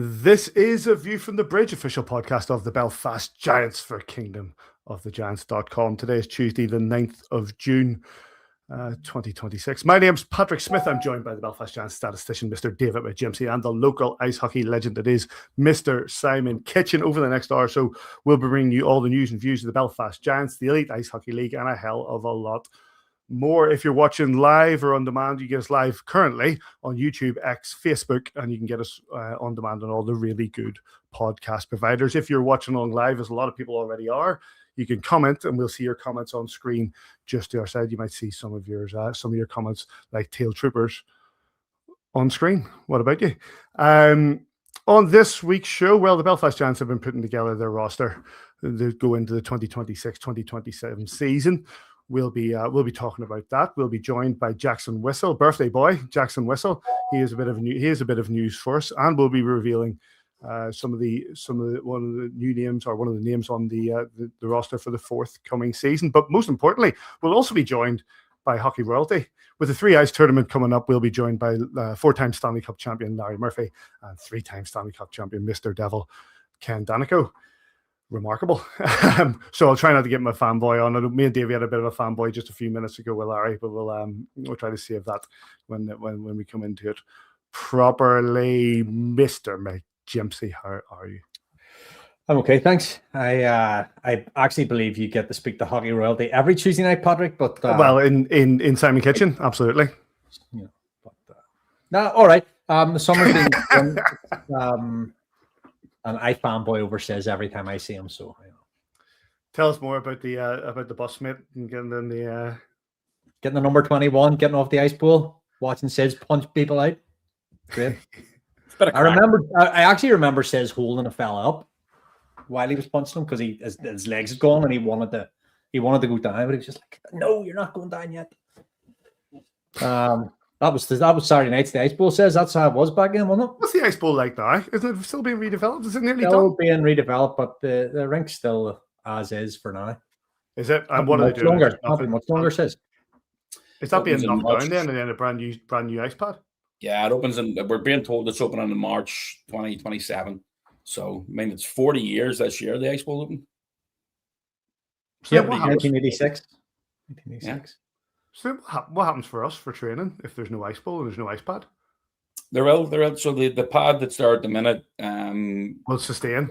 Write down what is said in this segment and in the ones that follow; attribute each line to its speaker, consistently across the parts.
Speaker 1: This is a View from the Bridge, official podcast of the Belfast Giants for kingdomofthegiants.com. Today is Tuesday, the 9th of June, 2026. My name's Patrick Smith. I'm joined by the Belfast Giants statistician, Mr. David McJimsey, and the local ice hockey legend that is Mr. Simon Kitchen. Over the next hour or so, we'll be bringing you all the news and views of the Belfast Giants, the Elite Ice Hockey League, and a hell of a lot more. If you're watching live or on demand, you get us live currently on YouTube, X, Facebook, and you can get us on demand on all the really good podcast providers. If you're watching along live, as a lot of people already are, you can comment and we'll see your comments on screen just to our side. You might see some of your comments like Tail Troopers on screen. What about you? On this week's show, well, the Belfast Giants have been putting together their roster to go into the 2026-2027 season. We'll be talking about that. We'll be joined by Jackson Whistle, birthday boy Jackson Whistle. He has a bit of news for us, and we'll be revealing one of the new names, or one of the names on the roster for the forthcoming season. But most importantly, we'll also be joined by hockey royalty. With the Three Ice tournament coming up, we'll be joined by four-time Stanley Cup champion Larry Murphy and three-time Stanley Cup champion Mr. Devil Ken Daneyko. Remarkable. So I'll try not to get my fanboy on. Me and Davey had a bit of a fanboy just a few minutes ago with Larry, but we'll try to save that when we come into it properly. Mr. McJimsey, how are you?
Speaker 2: I'm okay, thanks. I actually believe you get to speak to hockey royalty every Tuesday night, Patrick. But
Speaker 1: well, in Simon Kitchen, absolutely.
Speaker 2: Yeah, but no, all right. The summer's been and I fanboy over says every time I see him. So,
Speaker 1: tell us more about the bus mate and getting the
Speaker 2: number 21, getting off the ice pool, watching Sids punch people out. Great. I actually remember Sids holding a fella up while he was punching him because his legs had gone and he wanted to go down, but he was just like, "No, you're not going down yet." That was Saturday night's the Ice Bowl says. That's how it was back then, wasn't it?
Speaker 1: What's the Ice Bowl like now? Isn't it still being redeveloped? Is it nearly
Speaker 2: still
Speaker 1: done?
Speaker 2: Being redeveloped, but the rink's still as is for now.
Speaker 1: Is it? And what are they doing?
Speaker 2: Much longer says.
Speaker 1: Is that being knocked down then and then a brand new ice pad?
Speaker 3: Yeah, it opens we're being told it's opening in March 2027. So I mean it's 40 years this year, the Ice Bowl open.
Speaker 2: So yeah, 1986.
Speaker 3: Yeah.
Speaker 1: So what happens for us for training if there's no ice bowl and there's no ice pad?
Speaker 3: They're out. So the pad that's there at the minute
Speaker 1: will sustain.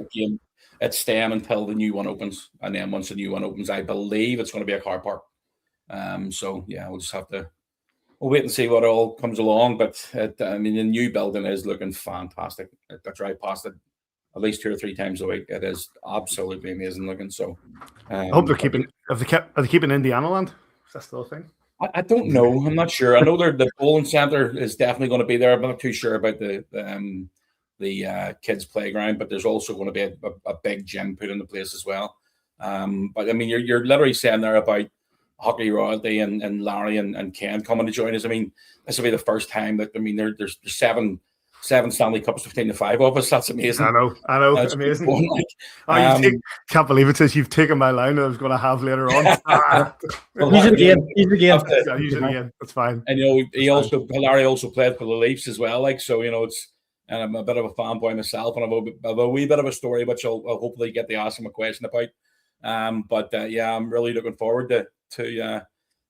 Speaker 3: It's staying until the new one opens, and then once the new one opens, I believe it's going to be a car park. So yeah, we'll just have to wait and see what all comes along. But the new building is looking fantastic. I drive past it at least 2 or 3 times a week. It is absolutely amazing looking. So
Speaker 1: I hope they're keeping. Are they keeping Indiana Land? Is that still a thing?
Speaker 3: I don't know. I'm not sure. I know the bowling center is definitely going to be there. I'm not too sure about the kids' playground, but there's also going to be a big gym put into place as well. But I mean, you're literally saying there about hockey royalty and Larry and Ken coming to join us. I mean, this will be the first time that there's seven Stanley Cups between the 5 of us. That's amazing.
Speaker 1: I know. That's amazing. Can't believe it says you've taken my line that I was going to have later on.
Speaker 2: Use it again.
Speaker 1: Use it again. That's fine.
Speaker 3: And Larry also played for the Leafs as well. It's and I'm a bit of a fanboy myself, and I have a wee bit of a story which I'll hopefully get to ask him a question about. Yeah, I'm really looking forward to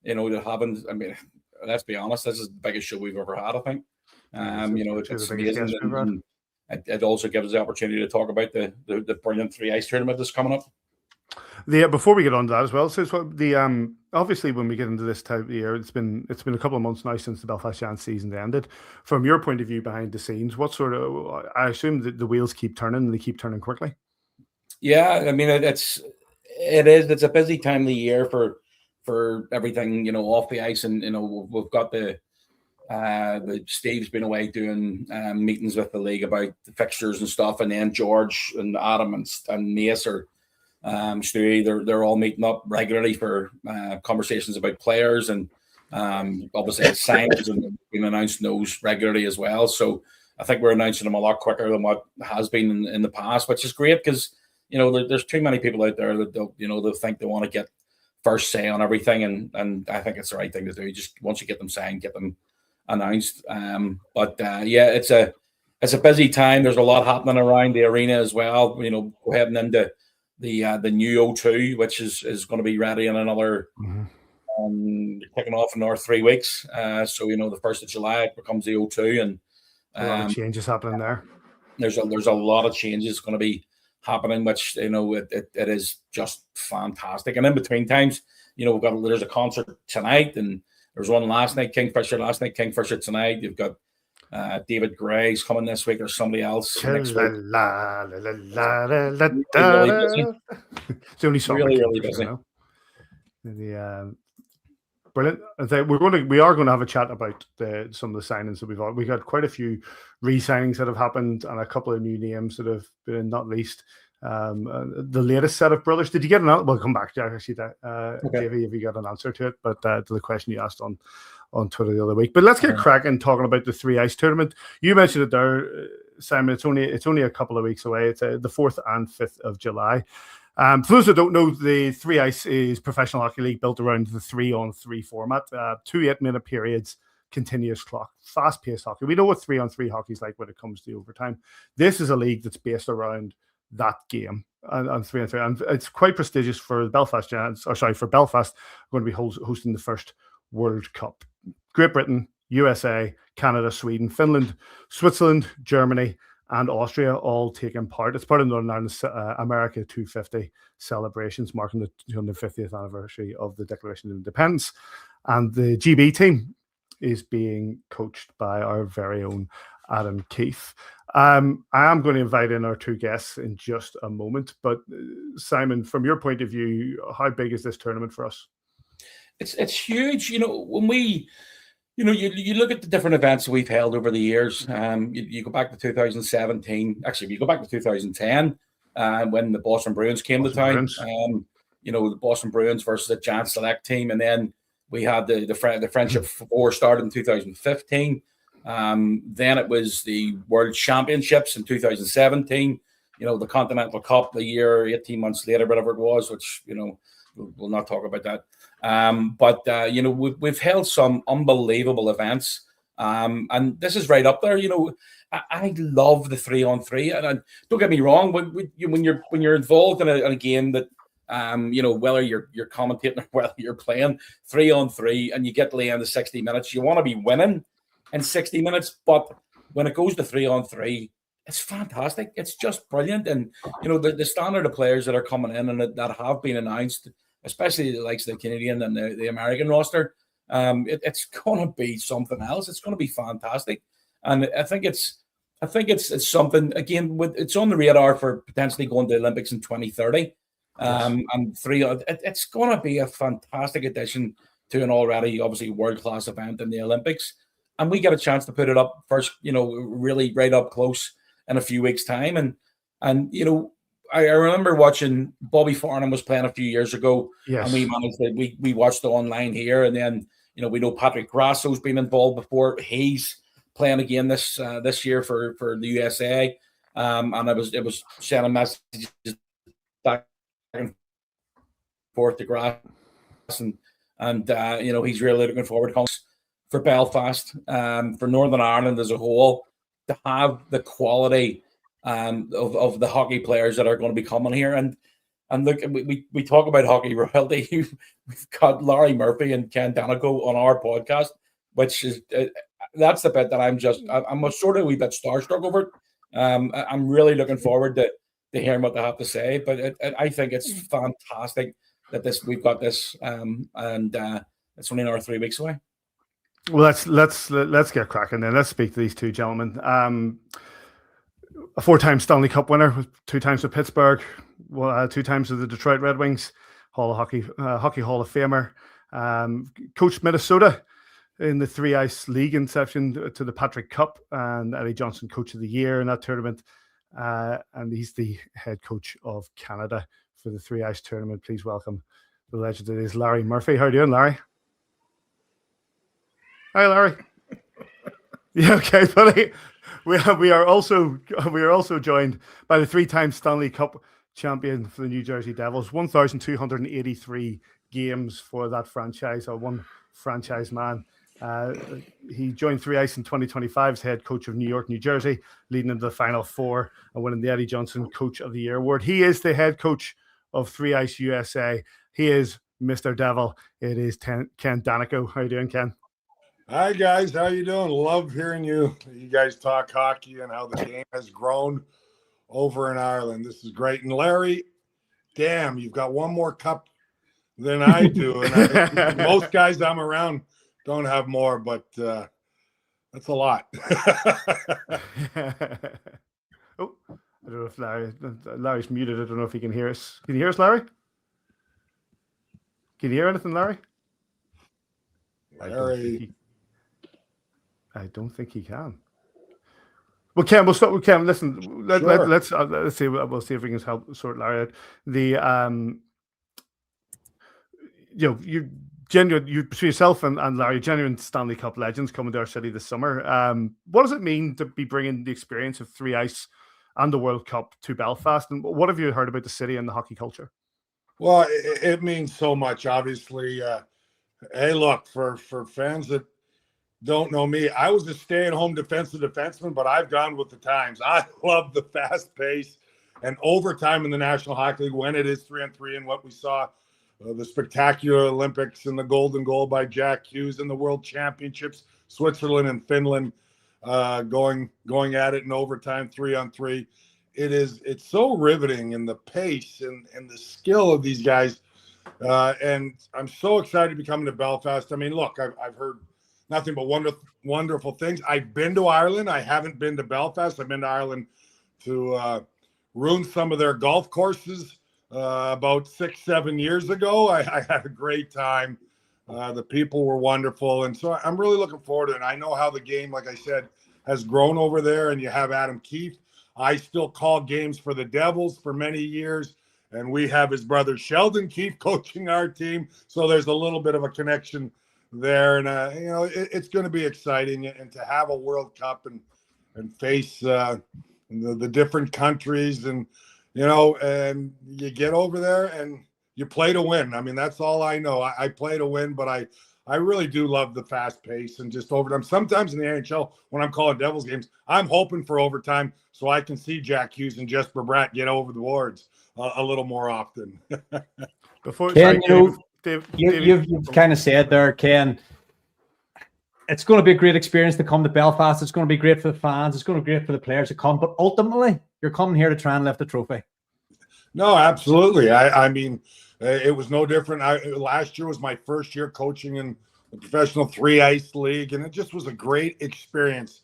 Speaker 3: having. I mean, let's be honest, this is the biggest show we've ever had, I think. It's amazing. It also gives us the opportunity to talk about the brilliant Three Ice tournament that's coming up.
Speaker 1: Before we get on to that as well, so obviously when we get into this time of the year, it's been a couple of months now since the Belfast Giants season ended. From your point of view behind the scenes, what sort of? I assume that the wheels keep turning and they keep turning quickly.
Speaker 3: Yeah, I mean it's a busy time of the year for everything off the ice, and we've got the Steve's been away doing meetings with the league about the fixtures and stuff, and then George and Adam and Mace or Stewie, they're all meeting up regularly for conversations about players, and obviously signs and been announcing those regularly as well. So I think we're announcing them a lot quicker than what has been in the past, which is great because there's too many people out there that they'll think they want to get first say on everything, and I think it's the right thing to do. Just once you get them signed, get them announced. Yeah, it's a busy time. There's a lot happening around the arena as well. You know, we're heading into the new O2, which is going to be ready in another kicking off in another 3 weeks. So you know, the 1st of July it becomes the O2, and
Speaker 1: a lot of changes happening there.
Speaker 3: There's a lot of changes going to be happening, which you know it is just fantastic. And in between times, you know, there's a concert tonight, and there's one last night, Kingfisher tonight. You've got David Gray's coming this week, or somebody else next week.
Speaker 1: It's the only song
Speaker 3: really busy.
Speaker 1: Brilliant. We are going to have a chat about some of the signings that we've got quite a few re-signings that have happened, and a couple of new names that have been, not least the latest set of brothers. Did you get an answer? We'll come back to actually that,
Speaker 2: okay.
Speaker 1: Davey, if you got an answer to it, but to the question you asked on Twitter the other week. But let's get cracking talking about the Three Ice tournament. You mentioned it there, Simon. It's only a couple of weeks away. It's the 4th and 5th of July. For those that don't know, the Three Ice is professional hockey league built around the 3-on-3 format. 2 8-minute periods, continuous clock, fast-paced hockey. We know what 3-on-3 hockey is like when it comes to overtime. This is a league that's based around that game and 3-on-3, and it's quite prestigious for Belfast Giants. For Belfast, going to be hosting the first World Cup. Great Britain, USA, Canada, Sweden, Finland, Switzerland, Germany, and Austria all taking part. It's part of Northern Ireland's America 250 celebrations, marking the 250th anniversary of the Declaration of Independence. And the GB team is being coached by our very own Adam Keefe. I am going to invite in our 2 guests in just a moment, but Simon, from your point of view, how big is this tournament for us?
Speaker 3: It's huge. You know, when we, you know, you look at the different events that we've held over the years. You go back to 2017. Actually, you go back to 2010 when the Boston Bruins came to town. You know, the Boston Bruins versus the Giant Select team, and then we had the Friendship Four started in 2015. Then it was the World Championships in 2017. You know, the Continental Cup the year 18 months later, whatever it was, which, you know, we'll not talk about that. But you know, we've held some unbelievable events, and this is right up there. You know, I love the 3-on-3, and don't get me wrong, when you're involved in a game that, you know, whether you're commentating or whether you're playing 3-on-3, and you get to the end of 60 minutes, you want to be winning in 60 minutes. But when it goes to 3-on-3, it's fantastic. It's just brilliant. And, you know, the standard of players that are coming in and that have been announced, especially the likes of the Canadian and the American roster, it's going to be something else. It's going to be fantastic. And I think it's something, again, it's on the radar for potentially going to the Olympics in 2030. And it's going to be a fantastic addition to an already obviously world-class event in the Olympics. And we get a chance to put it up first, you know, really right up close in a few weeks' time. And you know, I remember watching Bobby Farnham was playing a few years ago, and we managed to, we watched it online here. And then, you know, we know Patrick Grasso's been involved before. He's playing again this year for the USA. And it was sending messages back and forth to Grass, and you know, he's really looking forward to for Belfast, for Northern Ireland as a whole, to have the quality of the hockey players that are going to be coming here. And look, we talk about hockey royalty. We've got Larry Murphy and Ken Daneyko on our podcast, which is that's the bit that I'm a sort of a wee bit starstruck over it. I'm really looking forward to hearing what they have to say. But I think it's fantastic that we've got this, and it's only another 3 weeks away.
Speaker 1: Well, let's get cracking then. Let's speak to these 2 gentlemen. A 4-time Stanley Cup winner, 2 times with Pittsburgh, 2 times with the Detroit Red Wings, Hockey Hall of Famer, coached Minnesota in the 3 Ice League inception to the Patrick Cup, and Eddie Johnson Coach of the Year in that tournament. And he's the head coach of Canada for the 3 Ice tournament. Please welcome the legend that is Larry Murphy. How are you doing, Larry? Hi, Larry. Yeah, okay, buddy. We are also joined by the 3-time Stanley Cup champion for the New Jersey Devils. 1,283 games for that franchise, or one franchise man He joined 3 Ice in 2025 as head coach of New York, New Jersey, leading into the Final Four and winning the Eddie Johnson Coach of the Year award. He is the head coach of 3 Ice USA. He is Mr. Devil. It is Ken Daneyko. How you doing, Ken?
Speaker 4: Hi, guys. How you doing? Love hearing you guys talk hockey and how the game has grown over in Ireland. This is great. And Larry, damn, you've got one more cup than I do. And most guys I'm around don't have more, but that's a lot.
Speaker 1: Oh, I don't know if Larry's muted. I don't know if he can hear us. Can you hear us, Larry? Can you hear anything, Larry?
Speaker 4: Larry.
Speaker 1: I don't think he can. Well, Ken, we'll start with Ken. Listen,
Speaker 4: Sure.
Speaker 1: let's see. We'll see if we can help sort Larry out. You between yourself and Larry, genuine Stanley Cup legends coming to our city this summer. What does it mean to be bringing the experience of 3 Ice and the World Cup to Belfast? And what have you heard about the city and the hockey culture?
Speaker 4: Well, it means so much. Obviously, hey, look, for fans that don't know me, I was a stay-at-home defensive defenseman, but I've gone with the times. I love the fast pace and overtime in the National Hockey League when it is 3-on-3 and what we saw, the spectacular Olympics and the golden goal by Jack Hughes and the World Championships, Switzerland and Finland going at it in overtime 3-on-3. It's so riveting in the pace and the skill of these guys. And I'm so excited to be coming to Belfast. I mean, look, I've heard nothing but wonderful things. I've been to Ireland. I haven't been to Belfast. I've been to Ireland to ruin some of their golf courses about 6-7 years ago. I had a great time. The people were wonderful. And so I'm really looking forward to it. And I know how the game, like I said, has grown over there. And you have Adam Keefe. I still call games for the Devils for many years. And we have his brother Sheldon Keefe coaching our team. So there's a little bit of a connection there. And, it's going to be exciting. And to have a World Cup and face the different countries and you get over there and you play to win. I mean, that's all I know. I play to win, but I really do love the fast pace and just overtime. Sometimes in the AHL, when I'm calling Devils games, I'm hoping for overtime so I can see Jack Hughes and Jesper Bratt get over the boards a little more often.
Speaker 2: Before Ken, you've kind of said there, Ken, it's going to be a great experience to come to Belfast. It's going to be great for the fans. It's going to be great for the players to come. But ultimately, you're coming here to try and lift the trophy.
Speaker 4: No, absolutely. I mean, it was no different. Last year was my first year coaching in the professional 3 Ice League, and it just was a great experience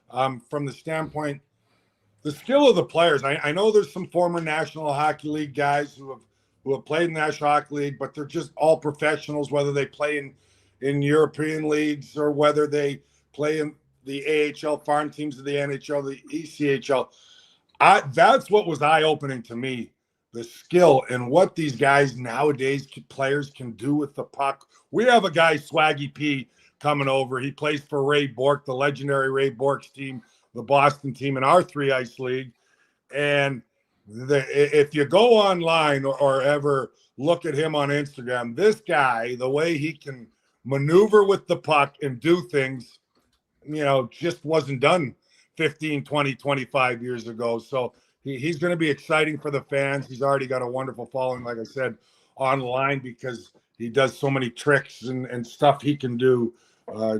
Speaker 4: from the standpoint, the skill of the players. I know there's some former National Hockey League guys who have played in the National Hockey League, but they're just all professionals, whether they play in European leagues or whether they play in the AHL farm teams of the NHL, the ECHL. That's what was eye-opening to me. The skill and what these guys nowadays, players can do with the puck. We have a guy, Swaggy P, coming over. He plays for Ray Bourque, the legendary Ray Bourque's team, the Boston team in our 3 Ice League. And if you go online or ever look at him on Instagram, this guy, the way he can maneuver with the puck and do things, just wasn't done 15, 20, 25 years ago. So he's going to be exciting for the fans. He's already got a wonderful following, like I said, online because he does so many tricks and stuff he can do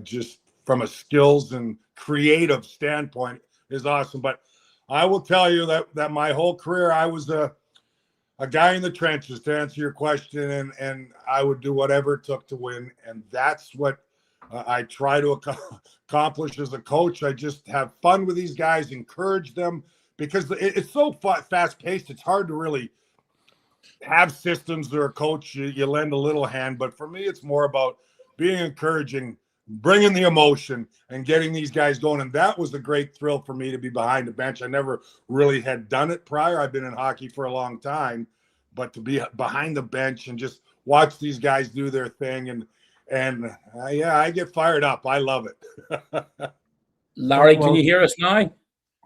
Speaker 4: just from a skills and creative standpoint is awesome. But I will tell you that my whole career, I was a guy in the trenches, to answer your question, and I would do whatever it took to win. And that's what I try to accomplish as a coach. I just have fun with these guys, encourage them, because it's so fast-paced, it's hard to really have systems or a coach. You lend a little hand. But for me, it's more about being encouraging, bringing the emotion, and getting these guys going. And that was a great thrill for me to be behind the bench. I never really had done it prior. I've been in hockey for a long time. But to be behind the bench and just watch these guys do their thing. And I get fired up. I love it.
Speaker 3: Larry, can you hear us now?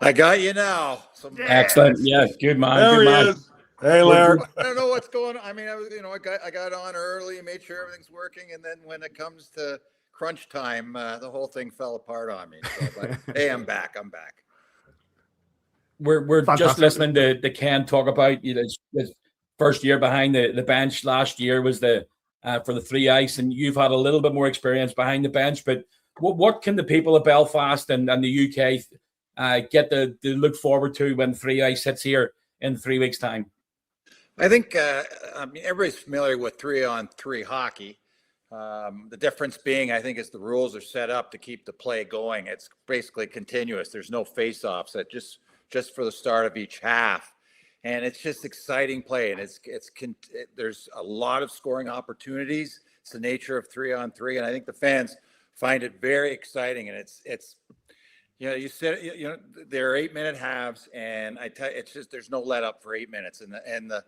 Speaker 5: I got you now.
Speaker 3: Excellent. Yeah, good man.
Speaker 4: There
Speaker 3: good
Speaker 4: he
Speaker 3: man.
Speaker 4: is. Hey, Larry.
Speaker 5: I don't know what's going on. I mean, I got on early, made sure everything's working, and then when it comes to crunch time, the whole thing fell apart on me. So, but hey, I'm back.
Speaker 3: We're
Speaker 1: Fantastic.
Speaker 3: just listening to Ken talk about his first year behind the bench. Last year was the for the three ice, and you've had a little bit more experience behind the bench. But what can the people of Belfast and the UK get to look forward to when three ice hits here in 3 weeks' time?
Speaker 5: I think I mean, everybody's familiar with 3-on-3 hockey. The difference being, I think, is the rules are set up to keep the play going. It's basically continuous. There's no face-offs. That just for the start of each half, and it's just exciting play. And there's a lot of scoring opportunities. It's the nature of 3-on-3, and I think the fans find it very exciting. And it's you said there are 8-minute halves, and I tell you, it's just there's no let up for 8 minutes, and the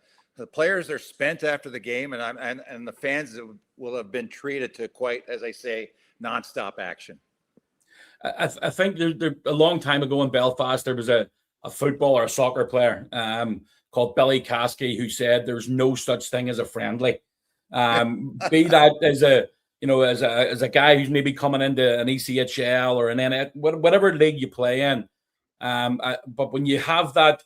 Speaker 5: players are spent after the game, and the fans will have been treated to quite, as I say, nonstop action.
Speaker 3: I think there a long time ago in Belfast there was a football or a soccer player called Billy Caskey who said there's no such thing as a friendly. Be that as a guy who's maybe coming into an ECHL or an NL, whatever league you play in. But when you have that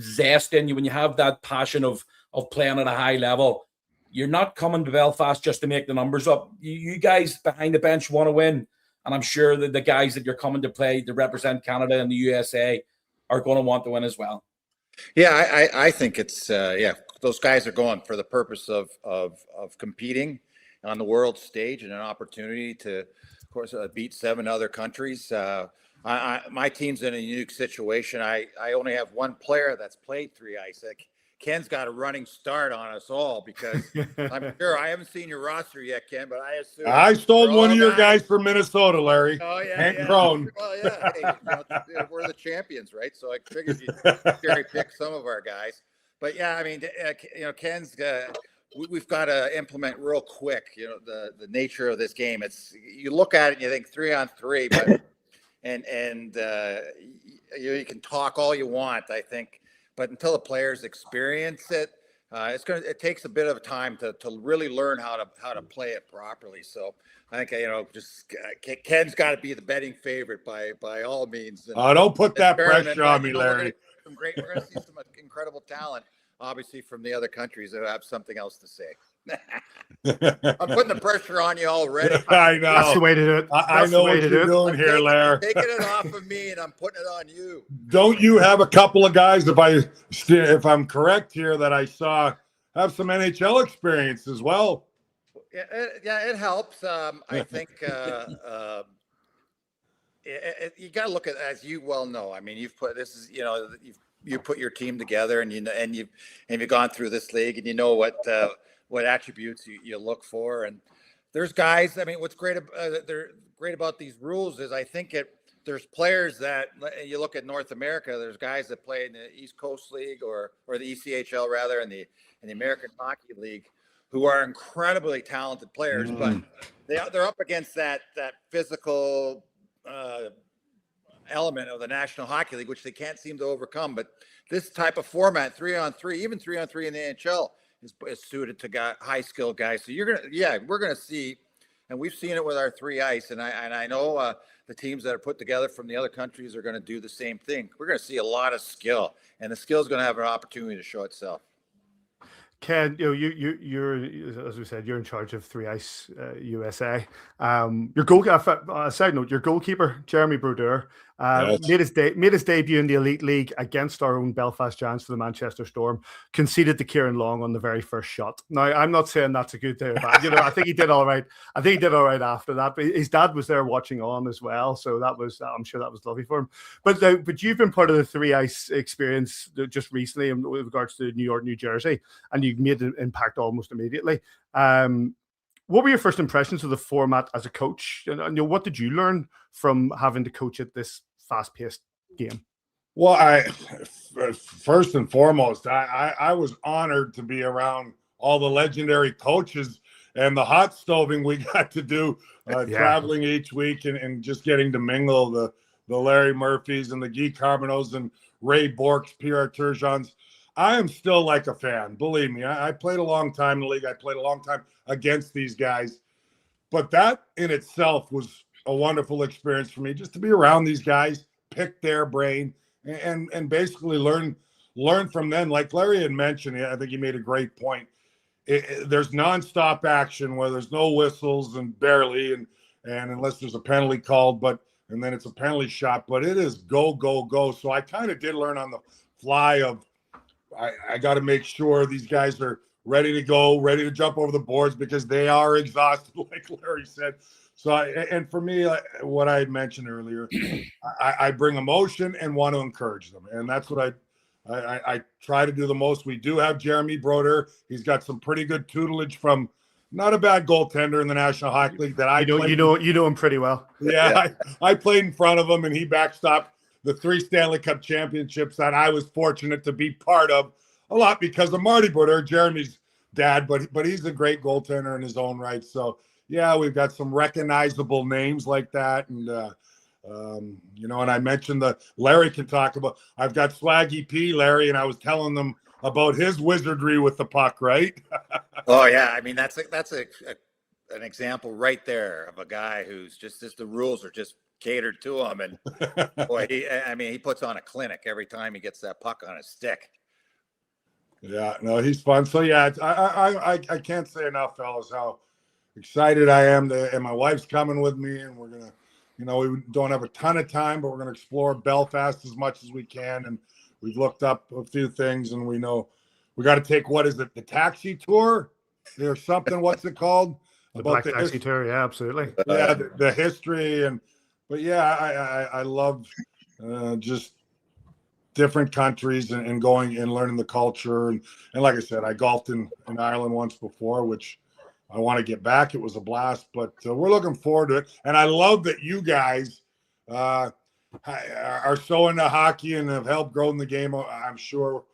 Speaker 3: zest in you, when you have that passion of playing at a high level, you're not coming to Belfast just to make the numbers up. You guys behind the bench want to win. And I'm sure that the guys that you're coming to play to represent Canada and the USA are going to want to win as well.
Speaker 5: Yeah, I think it's those guys are going for the purpose of competing on the world stage and an opportunity to, of course, beat 7 other countries. My team's in a unique situation. I only have one player that's played three ice. Ken's got a running start on us all because I'm sure I haven't seen your roster yet, Ken, but I assume
Speaker 4: I stole one of your guys from Minnesota, Larry.
Speaker 5: Oh yeah,
Speaker 4: Hank Crone.
Speaker 5: Well, yeah, hey, we're the champions, right? So I figured you'd cherry pick some of our guys. But yeah, I mean, Ken's. We've got to implement real quick. The nature of this game. It's you look at it and you think 3-on-3, but you can talk all you want, I think. But until the players experience it, it takes a bit of time to really learn how to play it properly. So I think Ken's got to be the betting favorite by all means.
Speaker 4: Don't put that pressure on me, Larry.
Speaker 5: We're going to see some incredible talent, obviously, from the other countries that have something else to say. I'm putting the pressure on you already.
Speaker 4: I know.
Speaker 1: That's the way to do it.
Speaker 4: I know what you're doing here, Larry.
Speaker 5: Taking it off of me, and I'm putting it on you.
Speaker 4: Don't you have a couple of guys, if I'm correct here, that I saw have some NHL experience as well?
Speaker 5: Yeah, it helps. I think you got to look at, as you well know. I mean, you've put you put your team together, and you've gone through this league, and you know what attributes you look for. And there's guys. I mean, what's great about these rules is I think there's players that you look at North America. There's guys that play in the East Coast League or the ECHL rather, in the American Hockey League, who are incredibly talented players, but they're up against that physical element of the National Hockey League, which they can't seem to overcome. But this type of format, 3-on-3, even 3-on-3 in the NHL, is suited to high skilled guys. So we're gonna see, and we've seen it with our three ice, and I know the teams that are put together from the other countries are going to do the same thing. We're going to see a lot of skill, and the skill is going to have an opportunity to show itself.
Speaker 1: Ken, you're as we said, you're in charge of Three Ice USA. Your goalkeeper, side note, your goalkeeper Jeremy Brodeur made his debut in the Elite League against our own Belfast Giants for the Manchester Storm. Conceded to Kieran Long on the very first shot. Now, I'm not saying that's a good day or bad. I think he did all right. I think he did all right after that. But his dad was there watching on as well, so I'm sure that was lovely for him. But you've been part of the Three Ice experience just recently in regards to New York, New Jersey, and you made an impact almost immediately. What were your first impressions of the format as a coach? And what did you learn from having to coach at this fast-paced game?
Speaker 4: Well, first and foremost, I was honored to be around all the legendary coaches and the hot stoving we got to do, traveling each week and just getting to mingle the Larry Murphys and the Guy Carbonos and Ray Borks, Pierre Turgeons. I am still like a fan. Believe me, I played a long time in the league. I played a long time against these guys. But that in itself was a wonderful experience for me, just to be around these guys, pick their brain, and basically learn from them. Like Larry had mentioned, I think he made a great point. There's nonstop action where there's no whistles and barely, and unless there's a penalty called, and then it's a penalty shot, but it is go, go, go. So I kind of did learn on the fly of, I got to make sure these guys are ready to go, ready to jump over the boards, because they are exhausted, like Larry said. So, and for me, what I had mentioned earlier, I bring emotion and want to encourage them. And that's what I try to do the most. We do have Jeremy Broder. He's got some pretty good tutelage from not a bad goaltender in the National Hockey League that I
Speaker 1: you know him pretty well.
Speaker 4: Yeah. I played in front of him, and he backstopped the 3 Stanley Cup championships that I was fortunate to be part of, a lot because of Marty Broder, Jeremy's dad, but he's a great goaltender in his own right. So yeah, we've got some recognizable names like that. And and I mentioned Larry can talk about, I've got Swaggy P, Larry, and I was telling them about his wizardry with the puck, right?
Speaker 5: Oh yeah, I mean that's an example right there of a guy who's just the rules are just catered to him, and boy, he puts on a clinic every time he gets that puck on his stick.
Speaker 4: Yeah, no, he's fun. So yeah, I can't say enough, fellas, how excited I am and my wife's coming with me, and we're gonna, we don't have a ton of time, but we're gonna explore Belfast as much as we can, and we've looked up a few things, and we know we got to take, what is it, the taxi tour or something? What's it called?
Speaker 1: The Black Taxi Tour, yeah, absolutely.
Speaker 4: Yeah, the history, but yeah, I love just different countries and going and learning the culture, and like I said, I golfed in Ireland once before, which I want to get back. It was a blast, but we're looking forward to it, and I love that you guys are so into hockey and have helped grow the game, I'm sure,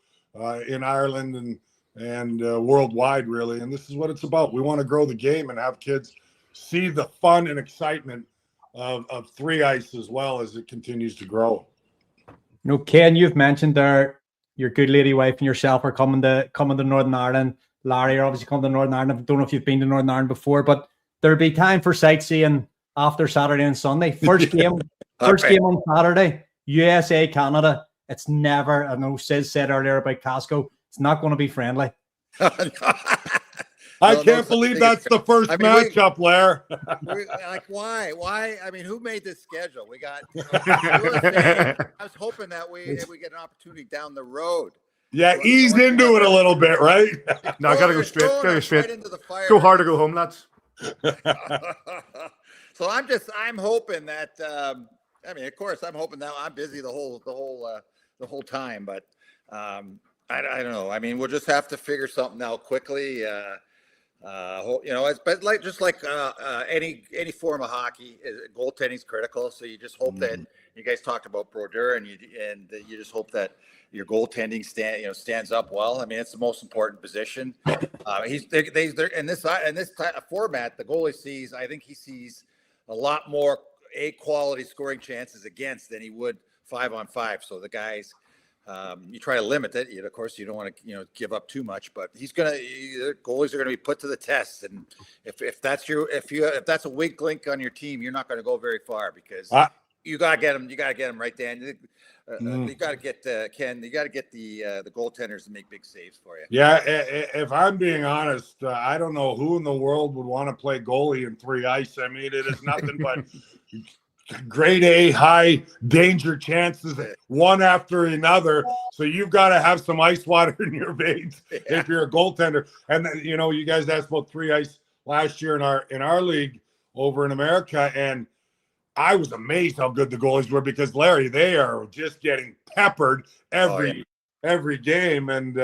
Speaker 4: in Ireland and worldwide, really. And this is what it's about. We want to grow the game and have kids see the fun and excitement of 3 ice as well as it continues to grow.
Speaker 2: Ken, you've mentioned there your good lady wife and yourself are coming to Northern Ireland. Larry, you're obviously coming to Northern Ireland. I don't know if you've been to Northern Ireland before, but there'll be time for sightseeing after Saturday and Sunday. First game on Saturday, USA, Canada. It's never, I know Sid said earlier about Casco, it's not going to be friendly.
Speaker 4: I can't believe that's the first matchup, Blair.
Speaker 5: Like, why? I mean, who made this schedule? We got. I was hoping that we get an opportunity down the road.
Speaker 4: Yeah, ease into it a little bit, right?
Speaker 1: No, I gotta go straight.
Speaker 5: Right into the fire.
Speaker 1: Go hard or go home, lads.
Speaker 5: So I'm hoping that. Of course, I'm hoping that I'm busy the whole time, but I don't know. I mean, we'll just have to figure something out quickly. But like any form of hockey, goaltending is critical. So you just hope that you guys talked about Broder, and you just hope that your goaltending stands up well. I mean, it's the most important position. They're in this format. The goalie sees. I think he sees a lot more quality scoring chances against than he would 5-on-5. So the guys. You try to limit it. Of course, you don't want to, give up too much. But goalies are going to be put to the test. And if that's a weak link on your team, you're not going to go very far, because you got to get them. You got to get them right, Dan. You got to get Ken. You got to get the goaltenders to make big saves for you.
Speaker 4: Yeah, if I'm being honest, I don't know who in the world would want to play goalie in 3 ice. I mean, it is nothing but grade A high danger chances, one after another. So you've got to have some ice water in your veins if you're a goaltender. And you guys asked about 3 ice last year in our league over in America, and I was amazed how good the goalies were, because Larry, they are just getting peppered every game, and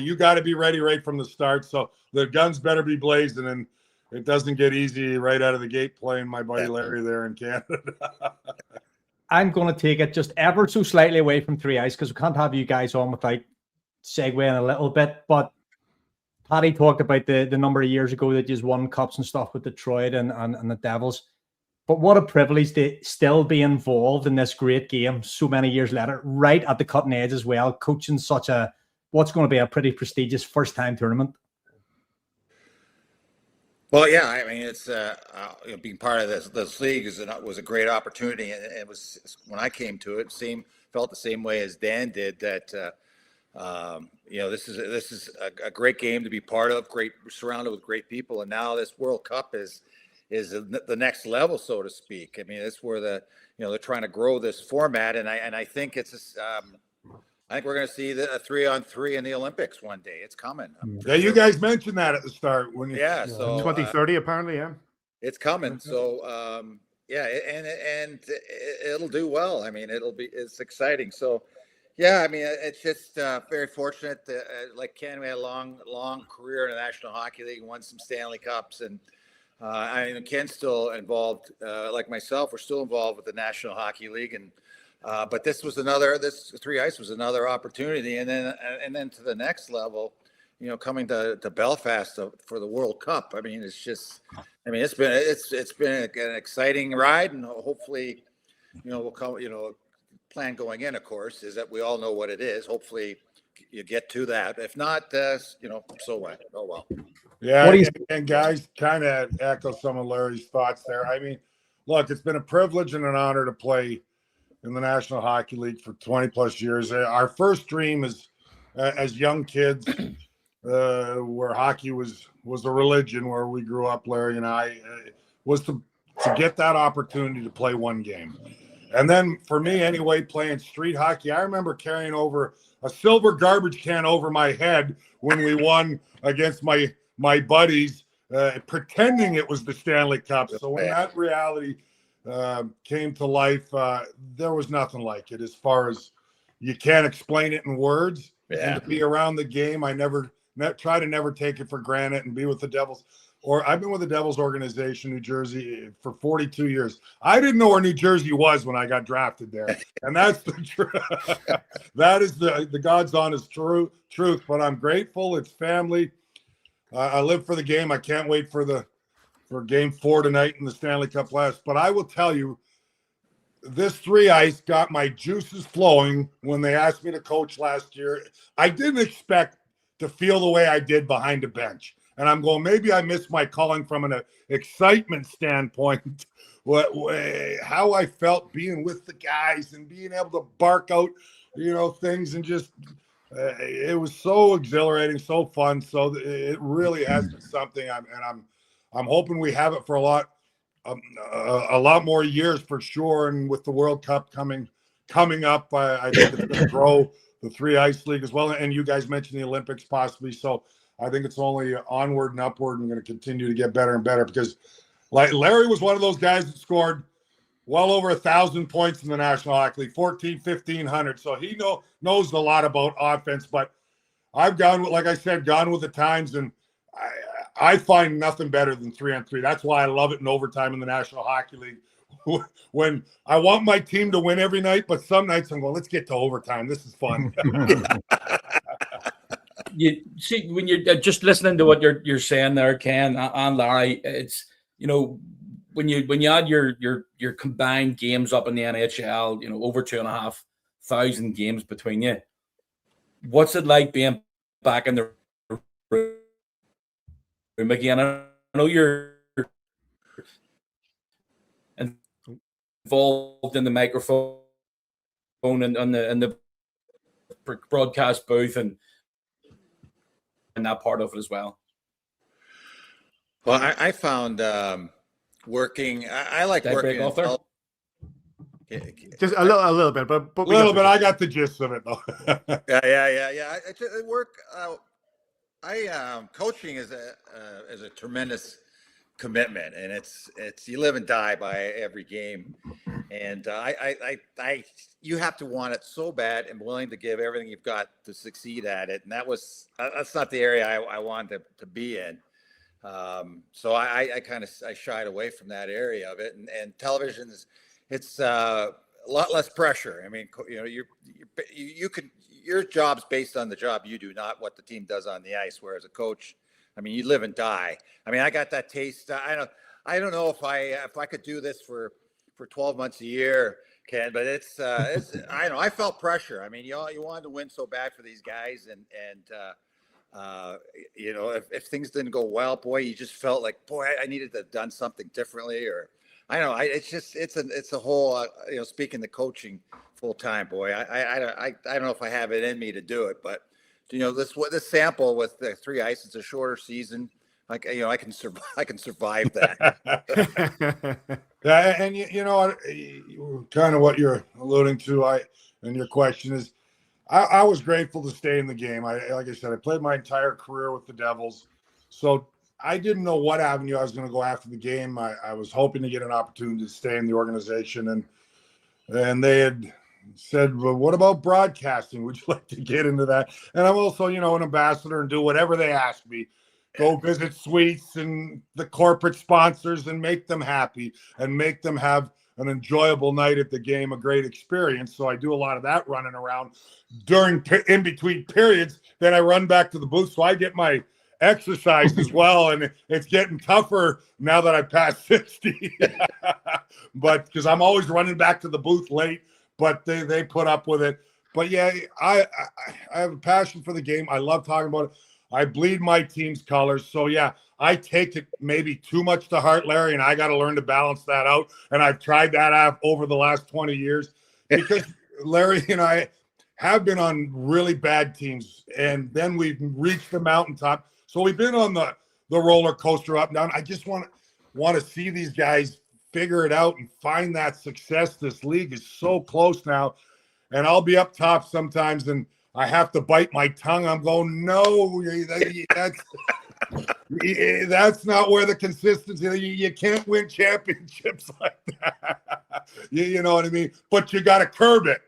Speaker 4: you got to be ready right from the start. So the guns better be blazing, and it doesn't get easy right out of the gate playing my buddy Larry there in Canada.
Speaker 2: I'm going to take it just ever so slightly away from 3 ice, because we can't have you guys on without segueing a little bit. But Paddy talked about the number of years ago that you won cups and stuff with Detroit and the Devils. But what a privilege to still be involved in this great game so many years later, right at the cutting edge as well, coaching what's going to be a pretty prestigious first-time tournament.
Speaker 5: Well, yeah, I mean, it's being part of this league was a great opportunity, and it was when I came to it, felt the same way as Dan did. That this is a great game to be part of. Great, surrounded with great people, and now this World Cup is the next level, so to speak. I mean, it's where they're trying to grow this format, and I think I think we're going to see a 3-on-3 in the Olympics one day. It's coming.
Speaker 4: Yeah, you guys mentioned that at the start when you.
Speaker 5: Yeah, so
Speaker 1: 2030 apparently, yeah.
Speaker 5: it's coming. So and it'll do well. I mean, it's exciting. So yeah, I mean, it's just very fortunate that, like Ken, we had a long career in the National Hockey League, won some Stanley Cups, and I mean, Ken's still involved, like myself. We're still involved with the National Hockey League, and but this 3 Ice was another opportunity, and then to the next level, coming to Belfast for the World Cup. I mean, it's been an exciting ride, and hopefully, we'll come. Plan going in, of course, is that we all know what it is. Hopefully, you get to that. If not, so what? Oh well.
Speaker 4: Yeah, and guys kind of echo some of Larry's thoughts there. I mean, look, it's been a privilege and an honor to play in the National Hockey League for 20 plus years. Our first dream as young kids, where hockey was a religion, where we grew up, Larry and I, was to get that opportunity to play one game. And then for me anyway, playing street hockey, I remember carrying over a silver garbage can over my head when we won against my buddies, pretending it was the Stanley Cup. So when that reality came to life, there was nothing like it. As far as you can't explain it in words, and to be around the game, I try to never take it for granted, and be with the Devils. I've been with the Devils organization, New Jersey, for 42 years. I didn't know where New Jersey was when I got drafted there, and that's the truth. That is the God's honest truth. But I'm grateful. It's family. I live for the game. I can't wait for Game 4 tonight in the Stanley Cup West. But I will tell you, this 3 Ice got my juices flowing when they asked me to coach last year. I didn't expect to feel the way I did behind a bench. And I'm going, maybe I missed my calling from an excitement standpoint, how I felt being with the guys and being able to bark out, things, and just it was so exhilarating, so fun. So it really has been something. I'm hoping we have it for a lot more years for sure. And with the World Cup coming up, I think it's going to grow the 3 Ice League as well. And you guys mentioned the Olympics possibly. So I think it's only onward and upward, and going to continue to get better and better, because like Larry was one of those guys that scored well over 1,000 points in the National Hockey League, 1,500. So he knows a lot about offense, but I've gone with the times, and I find nothing better than 3-on-3. That's why I love it in overtime in the National Hockey League. When I want my team to win every night, but some nights I'm going, let's get to overtime. This is fun.
Speaker 3: You see, when you're just listening to what you're saying there, Ken and Larry, it's when you add your combined games up in the NHL, over 2,500 games between you. What's it like being back in the room again? I know you're involved in the microphone and the broadcast booth and that part of it as well.
Speaker 5: Well, I found working. I like working.
Speaker 1: Just a little bit, but
Speaker 4: a little bit. I got the gist of it though.
Speaker 5: Yeah. Coaching is a tremendous commitment, and it's you live and die by every game, and you have to want it so bad and willing to give everything you've got to succeed at it, and that's not the area I wanted to be in. So I shied away from that area of it, and television it's a lot less pressure. I mean, your job's based on the job you do, not what the team does on the ice. Whereas a coach, I mean, you live and die. I mean, I got that taste. I don't know if I could do this for 12 months a year, Ken, but it's I felt pressure. I mean, you wanted to win so bad for these guys, and If things didn't go well, boy, you just felt like, boy, I needed to have done something differently, or I don't know. It's a whole, speaking the coaching full time, boy, I don't know if I have it in me to do it, but this sample with the 3 ice, it's a shorter season. Like, I can survive that.
Speaker 4: Yeah, and kind of what you're alluding to, and your question is, I was grateful to stay in the game. Like I said, I played my entire career with the Devils, so I didn't know what avenue I was going to go after the game. I was hoping to get an opportunity to stay in the organization, and they had said, well, what about broadcasting? Would you like to get into that? And I'm also, an ambassador and do whatever they ask me. Go visit suites and the corporate sponsors and make them happy and make them have an enjoyable night at the game, a great experience. So I do a lot of that running around in between periods. Then I run back to the booth. So I get my exercise as well. And it's getting tougher now that I passed 60. But because I'm always running back to the booth late, but they put up with it. But yeah, I have a passion for the game. I love talking about it. I bleed my team's colors. So, yeah, I take it maybe too much to heart, Larry, and I got to learn to balance that out. And I've tried that out over the last 20 years because Larry and I have been on really bad teams, and then we've reached the mountaintop. So we've been on the roller coaster up and down. I just want to see these guys figure it out and find that success. This league is so close now, and I'll be up top sometimes, and I have to bite my tongue. I'm going, no, that's not where the consistency. You can't win championships like that. You know what I mean? But you got to curb it.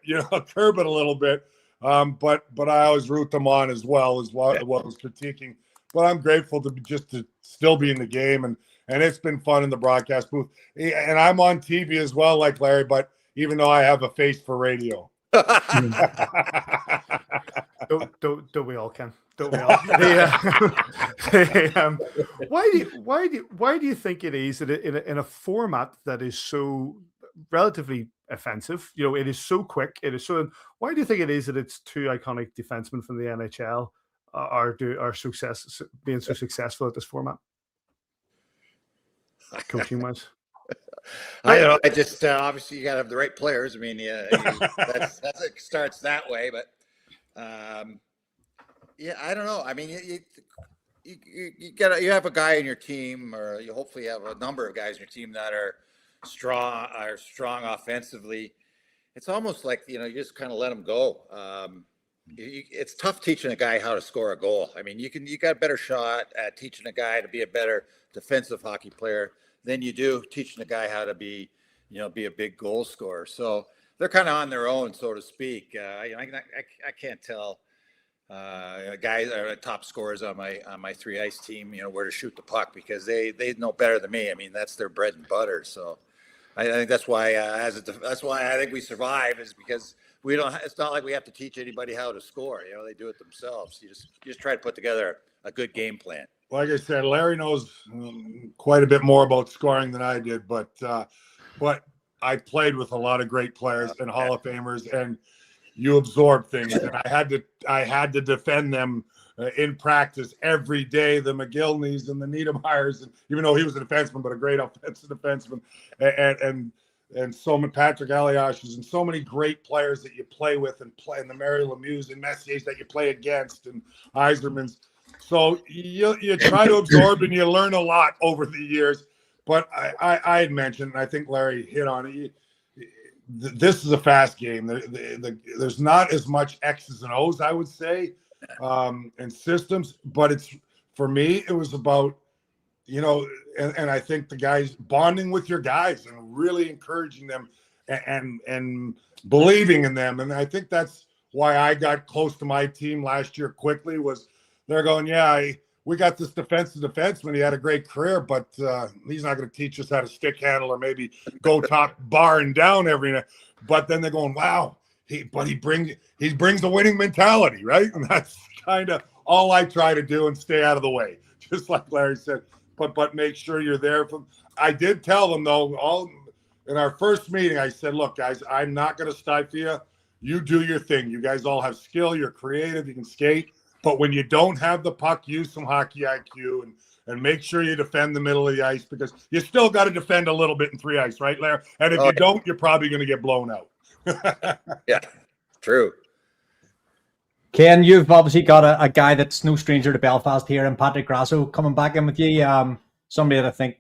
Speaker 4: Curb it a little bit. But I always root them on as well as what was critiquing. But I'm grateful to still be in the game, and it's been fun in the broadcast booth. And I'm on TV as well, like Larry. But even though I have a face for radio.
Speaker 1: Don't we all, Ken? Don't we all? Why do you think it is that in a format that is so relatively offensive? It is so quick. It is so. Why do you think it is that it's 2 iconic defensemen from the NHL are being so successful at this format, coaching wise?
Speaker 5: I don't know. I just obviously you got to have the right players. I mean, that's it starts that way. But I don't know. I mean, you have a guy in your team, or you hopefully have a number of guys in your team that are strong offensively. It's almost like you just kind of let them go. It's tough teaching a guy how to score a goal. I mean, you got a better shot at teaching a guy to be a better defensive hockey player than you do teaching a guy how to be a big goal scorer. So they're kind of on their own, so to speak. I can't tell guys are top scorers on my 3 ice team, where to shoot the puck, because they know better than me. I mean, that's their bread and butter. So I think that's why that's why I think we survive, is because we don't. It's not like we have to teach anybody how to score. They do it themselves. You just try to put together a good game plan.
Speaker 4: Like I said, Larry knows quite a bit more about scoring than I did, but I played with a lot of great players and Hall of Famers, and you absorb things. And I had to defend them in practice every day. The McGillneys and the Niedermeyers, and even though he was a defenseman, but a great offensive defenseman, and so many Patrick Aliashes and so many great players that you play with and the Mary Lemieux and Messiers that you play against, and Eisermans. So you try to absorb and you learn a lot over the years. But I had mentioned, and I think Larry hit on it, this is a fast game. There's not as much X's and O's, I would say, and systems. But for me, it was about, and I think the guys bonding with your guys and really encouraging them and believing in them. And I think that's why I got close to my team last year quickly, was they're going, we got this defensive defenseman. He had a great career, but he's not going to teach us how to stick handle or maybe go top bar and down every night. But then they're going, wow, he brings the winning mentality, right? And that's kind of all I try to do, and stay out of the way, just like Larry said. But make sure you're there. I did tell them, though, all in our first meeting, I said, look, guys, I'm not going to stifle you. You do your thing. You guys all have skill. You're creative. You can skate. But when you don't have the puck, use some hockey IQ and make sure you defend the middle of the ice, because you still got to defend a little bit in 3 ice, right, Larry? And if you don't, you're probably going to get blown out.
Speaker 5: Yeah, true.
Speaker 2: Ken, you've obviously got a guy that's no stranger to Belfast here, and Patrick Grasso coming back in with you. Somebody that I think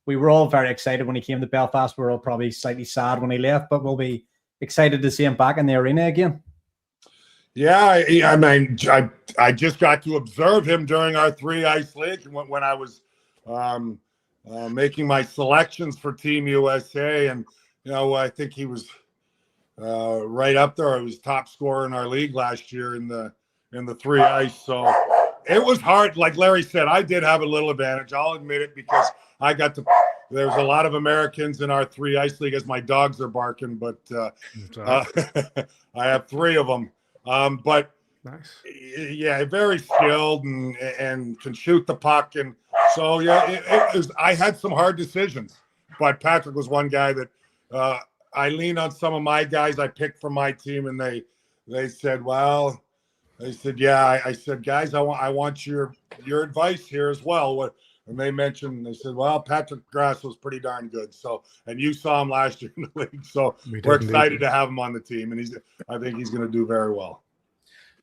Speaker 2: we were all very excited when he came to Belfast. We're all probably slightly sad when he left, but we'll be excited to see him back in the arena again.
Speaker 4: Yeah, I mean, I just got to observe him during our 3 ice league when I was making my selections for Team USA, and I think he was right up there. He was top scorer in our league last year in the 3 ice. So it was hard. Like Larry said, I did have a little advantage. I'll admit it, because I got to. There's a lot of Americans in our 3 ice league, as my dogs are barking, but I have 3 of them. But
Speaker 1: nice.
Speaker 4: Yeah, very skilled and can shoot the puck. And so, yeah, it was, I had some hard decisions, but Patrick was one guy that I leaned on some of my guys I picked for my team, and they said, well, they said, yeah, I said, guys, I want your advice here as well. And they said, well, Patrick Grasso was pretty darn good. So, and you saw him last year in the league. So we're excited to have him on the team. And I think he's going to do very well.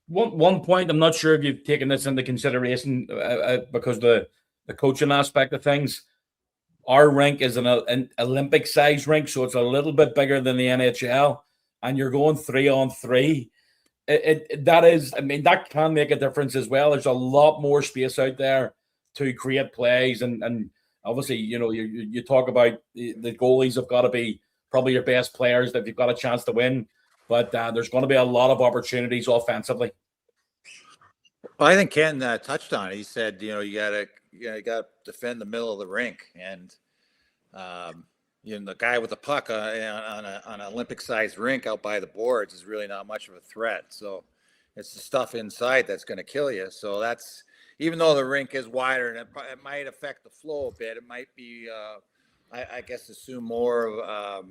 Speaker 3: One point, I'm not sure if you've taken this into consideration because the coaching aspect of things. Our rink is an Olympic size rink, so it's a little bit bigger than the NHL, and you're going 3-on-3. That can make a difference as well. There's a lot more space out there to create plays, and obviously, you talk about the goalies have got to be probably your best players that you've got a chance to win, but there's going to be a lot of opportunities offensively.
Speaker 5: Well, I think Ken touched on it. He said, you got to defend the middle of the rink, and the guy with the puck on an Olympic-sized rink out by the boards is really not much of a threat. So it's the stuff inside that's going to kill you. So that's, even though the rink is wider and it might affect the flow a bit, it might be, I guess, assume more of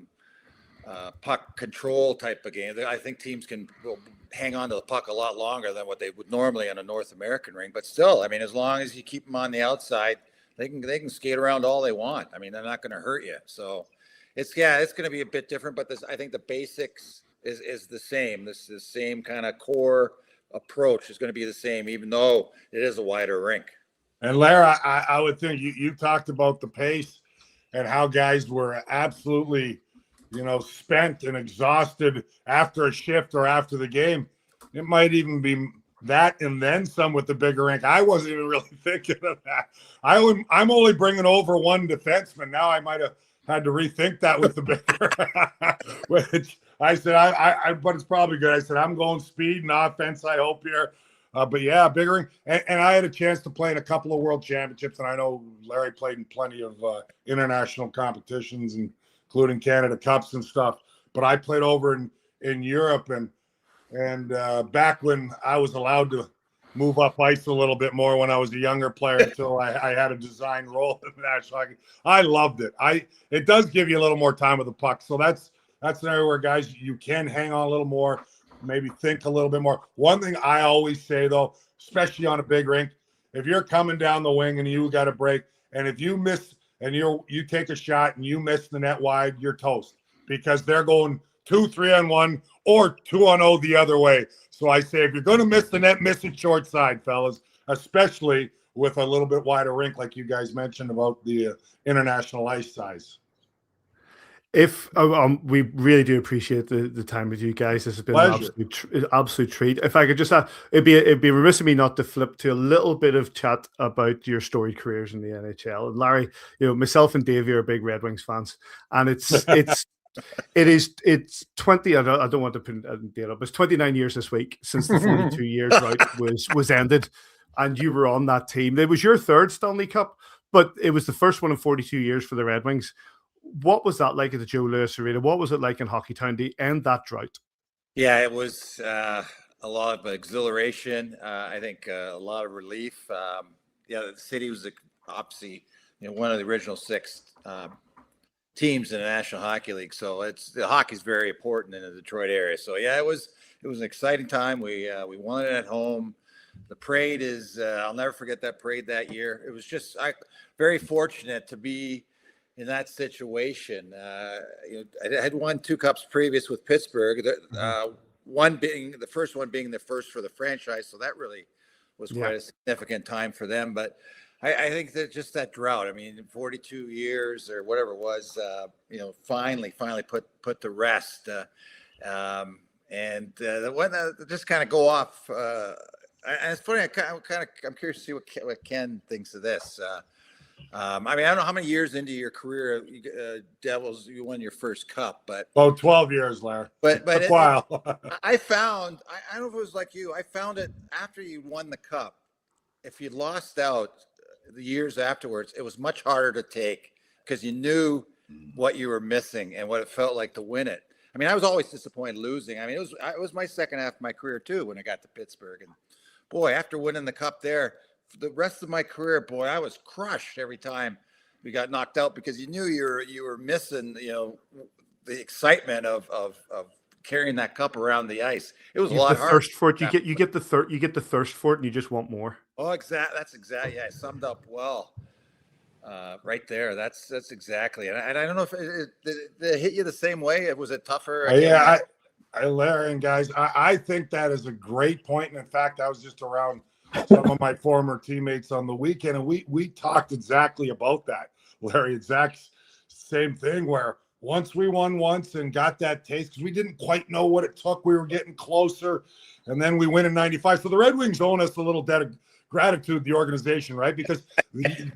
Speaker 5: puck control type of game. I think teams will hang on to the puck a lot longer than what they would normally on a North American rink. But still, I mean, as long as you keep them on the outside, they can skate around all they want. I mean, they're not going to hurt you. So it's going to be a bit different. But I think the basics is the same. This is the same kind of core approach is going to be the same, even though it is a wider rink.
Speaker 4: And Larry, I would think you talked about the pace and how guys were absolutely, spent and exhausted after a shift or after the game. It might even be that and then some with the bigger rink. I wasn't even really thinking of that. I'm only bringing over 1 defenseman. Now I might have had to rethink that with the bigger. Which I said, but it's probably good. I said, I'm going speed and offense, I hope here. But yeah, bigger rink. And I had a chance to play in a couple of world championships, and I know Larry played in plenty of international competitions, including Canada Cups and stuff. But I played over in Europe, and back when I was allowed to move up ice a little bit more when I was a younger player until I had a design role in national hockey. I loved it. It does give you a little more time with the puck. So that's an area where guys, you can hang on a little more, maybe think a little bit more. One thing I always say though, especially on a big rink, if you're coming down the wing and you got a break, and if you miss and you take a shot and you miss the net wide, you're toast, because they're going 2 3-on-1 or 2-on-0 the other way. So I say, if you're going to miss the net, miss it short side, fellas, especially with a little bit wider rink, like you guys mentioned about the international ice size.
Speaker 1: If we really do appreciate the time with you guys. This has been an absolute treat. If I could just it'd be remiss of me not to flip to a little bit of chat about your storied careers in the NHL. And Larry, myself and Davey are big Red Wings fans, and it's 20. I don't want to put a date up. It's 29 years this week since the 42 years route was ended, and you were on that team. It was your 3rd Stanley Cup, but it was the first one in 42 years for the Red Wings. What was that like at the Joe Louis Arena? What was it like in Hockeytown to end that drought?
Speaker 5: Yeah, it was a lot of exhilaration. I think a lot of relief. The city was obviously one of the original 6 teams in the National Hockey League. So the hockey's very important in the Detroit area. So yeah, it was an exciting time. We won it at home. the parade is, I'll never forget that parade that year. It was just very fortunate to be in that situation. I had won 2 cups previous with Pittsburgh. The first one being the first for the franchise, so that really was quite a significant time for them. But I think that just that drought, I mean, 42 years or whatever it was, finally put to rest. Just kind of go off. And it's funny. I'm curious to see what Ken thinks of this. I mean, I don't know how many years into your career, Devils, you won your first cup, but
Speaker 4: 12 years, Larry.
Speaker 5: But
Speaker 4: a while.
Speaker 5: I found, I don't know if it was like you, I found it after you won the cup. If you lost out the years afterwards, it was much harder to take because you knew what you were missing and what it felt like to win it. I mean, I was always disappointed losing. I mean, it was my second half of my career too when I got to Pittsburgh, and boy, after winning the cup there, for the rest of my career, boy, I was crushed every time we got knocked out because you knew you were missing, the excitement of carrying that cup around the ice. It was a lot harder.
Speaker 1: Thirst for it. You get the thirst for it, and you just want more.
Speaker 5: Oh, exactly. That's exactly. Yeah, I summed up well. Right there. That's exactly. And I don't know if it hit you the same way. Was it tougher?
Speaker 4: Yeah, Larry and guys, I think that is a great point. And in fact, I was just around some of my former teammates on the weekend, and we talked exactly about that, Larry. Exact same thing where once we won once and got that taste, because we didn't quite know what it took. We were getting closer, and then we win in 95. So the Red Wings own us a little debt of gratitude, the organization, right? Because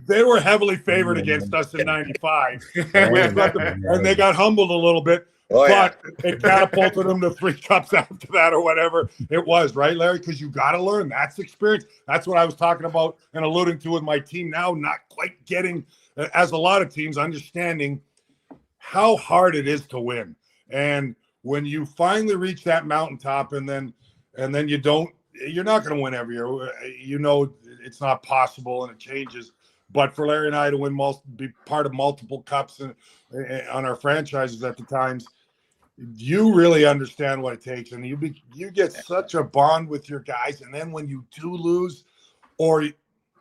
Speaker 4: they were heavily favored against us in 95. And they got humbled a little bit. But it catapulted them to 3 cups after that or whatever it was, right, Larry? Because you got to learn. That's experience. That's what I was talking about and alluding to with my team now, not quite getting, as a lot of teams, understanding how hard it is to win. And when you finally reach that mountaintop and then you're not going to win every year. It's not possible and it changes. But for Larry and I to be part of multiple cups on our franchises at the times, you really understand what it takes, and you get such a bond with your guys. And then when you do lose, or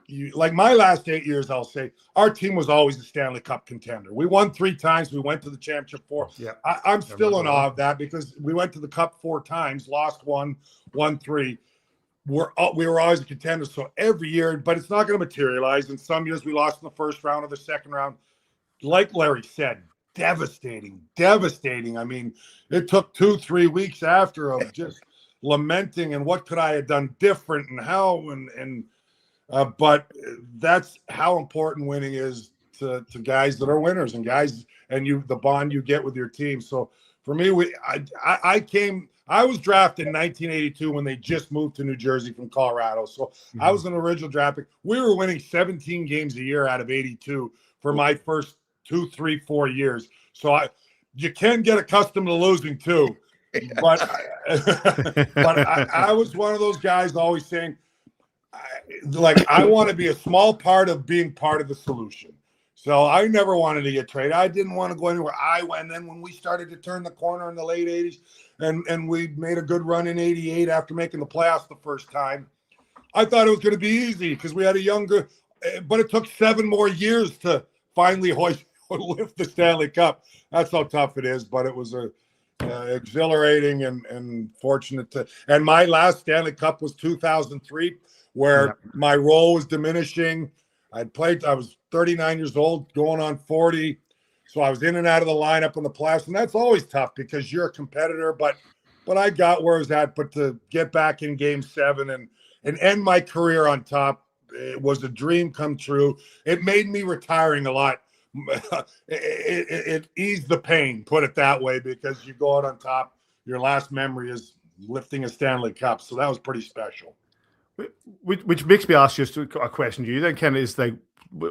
Speaker 4: you like my last 8 years, I'll say our team was always a Stanley Cup contender. We won 3 times. We went to the championship 4. Yeah, I'm still in awe of that because we went to the Cup 4 times, lost 1, won 3. We were always a contender. So every year, but it's not going to materialize. And some years we lost in the first round or the second round. Like Larry said, devastating. I mean, it took 2-3 weeks after of just lamenting and what could I have done different and how but that's how important winning is to guys that are winners and guys and the bond you get with your team. So for me, I was drafted in 1982 when they just moved to New Jersey from Colorado. So I was an original draft pick. We were winning 17 games a year out of 82 for my first 2, 3, 4 years. So you can get accustomed to losing too. But I was one of those guys always saying, I want to be a small part of being part of the solution. So I never wanted to get traded. I didn't want to go anywhere. And then when we started to turn the corner in the late 80s and we made a good run in 88 after making the playoffs the first time, I thought it was going to be easy because we had a younger, but it took 7 more years to finally lift the Stanley Cup. That's how tough it is, but it was exhilarating and fortunate to. And my last Stanley Cup was 2003, where my role was diminishing. I was 39 years old, going on 40. So I was in and out of the lineup in the playoffs. And that's always tough because you're a competitor, but I got where I was at. But to get back in Game 7 and end my career on top, it was a dream come true. It made me retiring a lot. It eased the pain, put it that way, because you go out on top. Your last memory is lifting a Stanley Cup. So that was pretty special.
Speaker 1: Which makes me ask just a question to you then, Ken, is like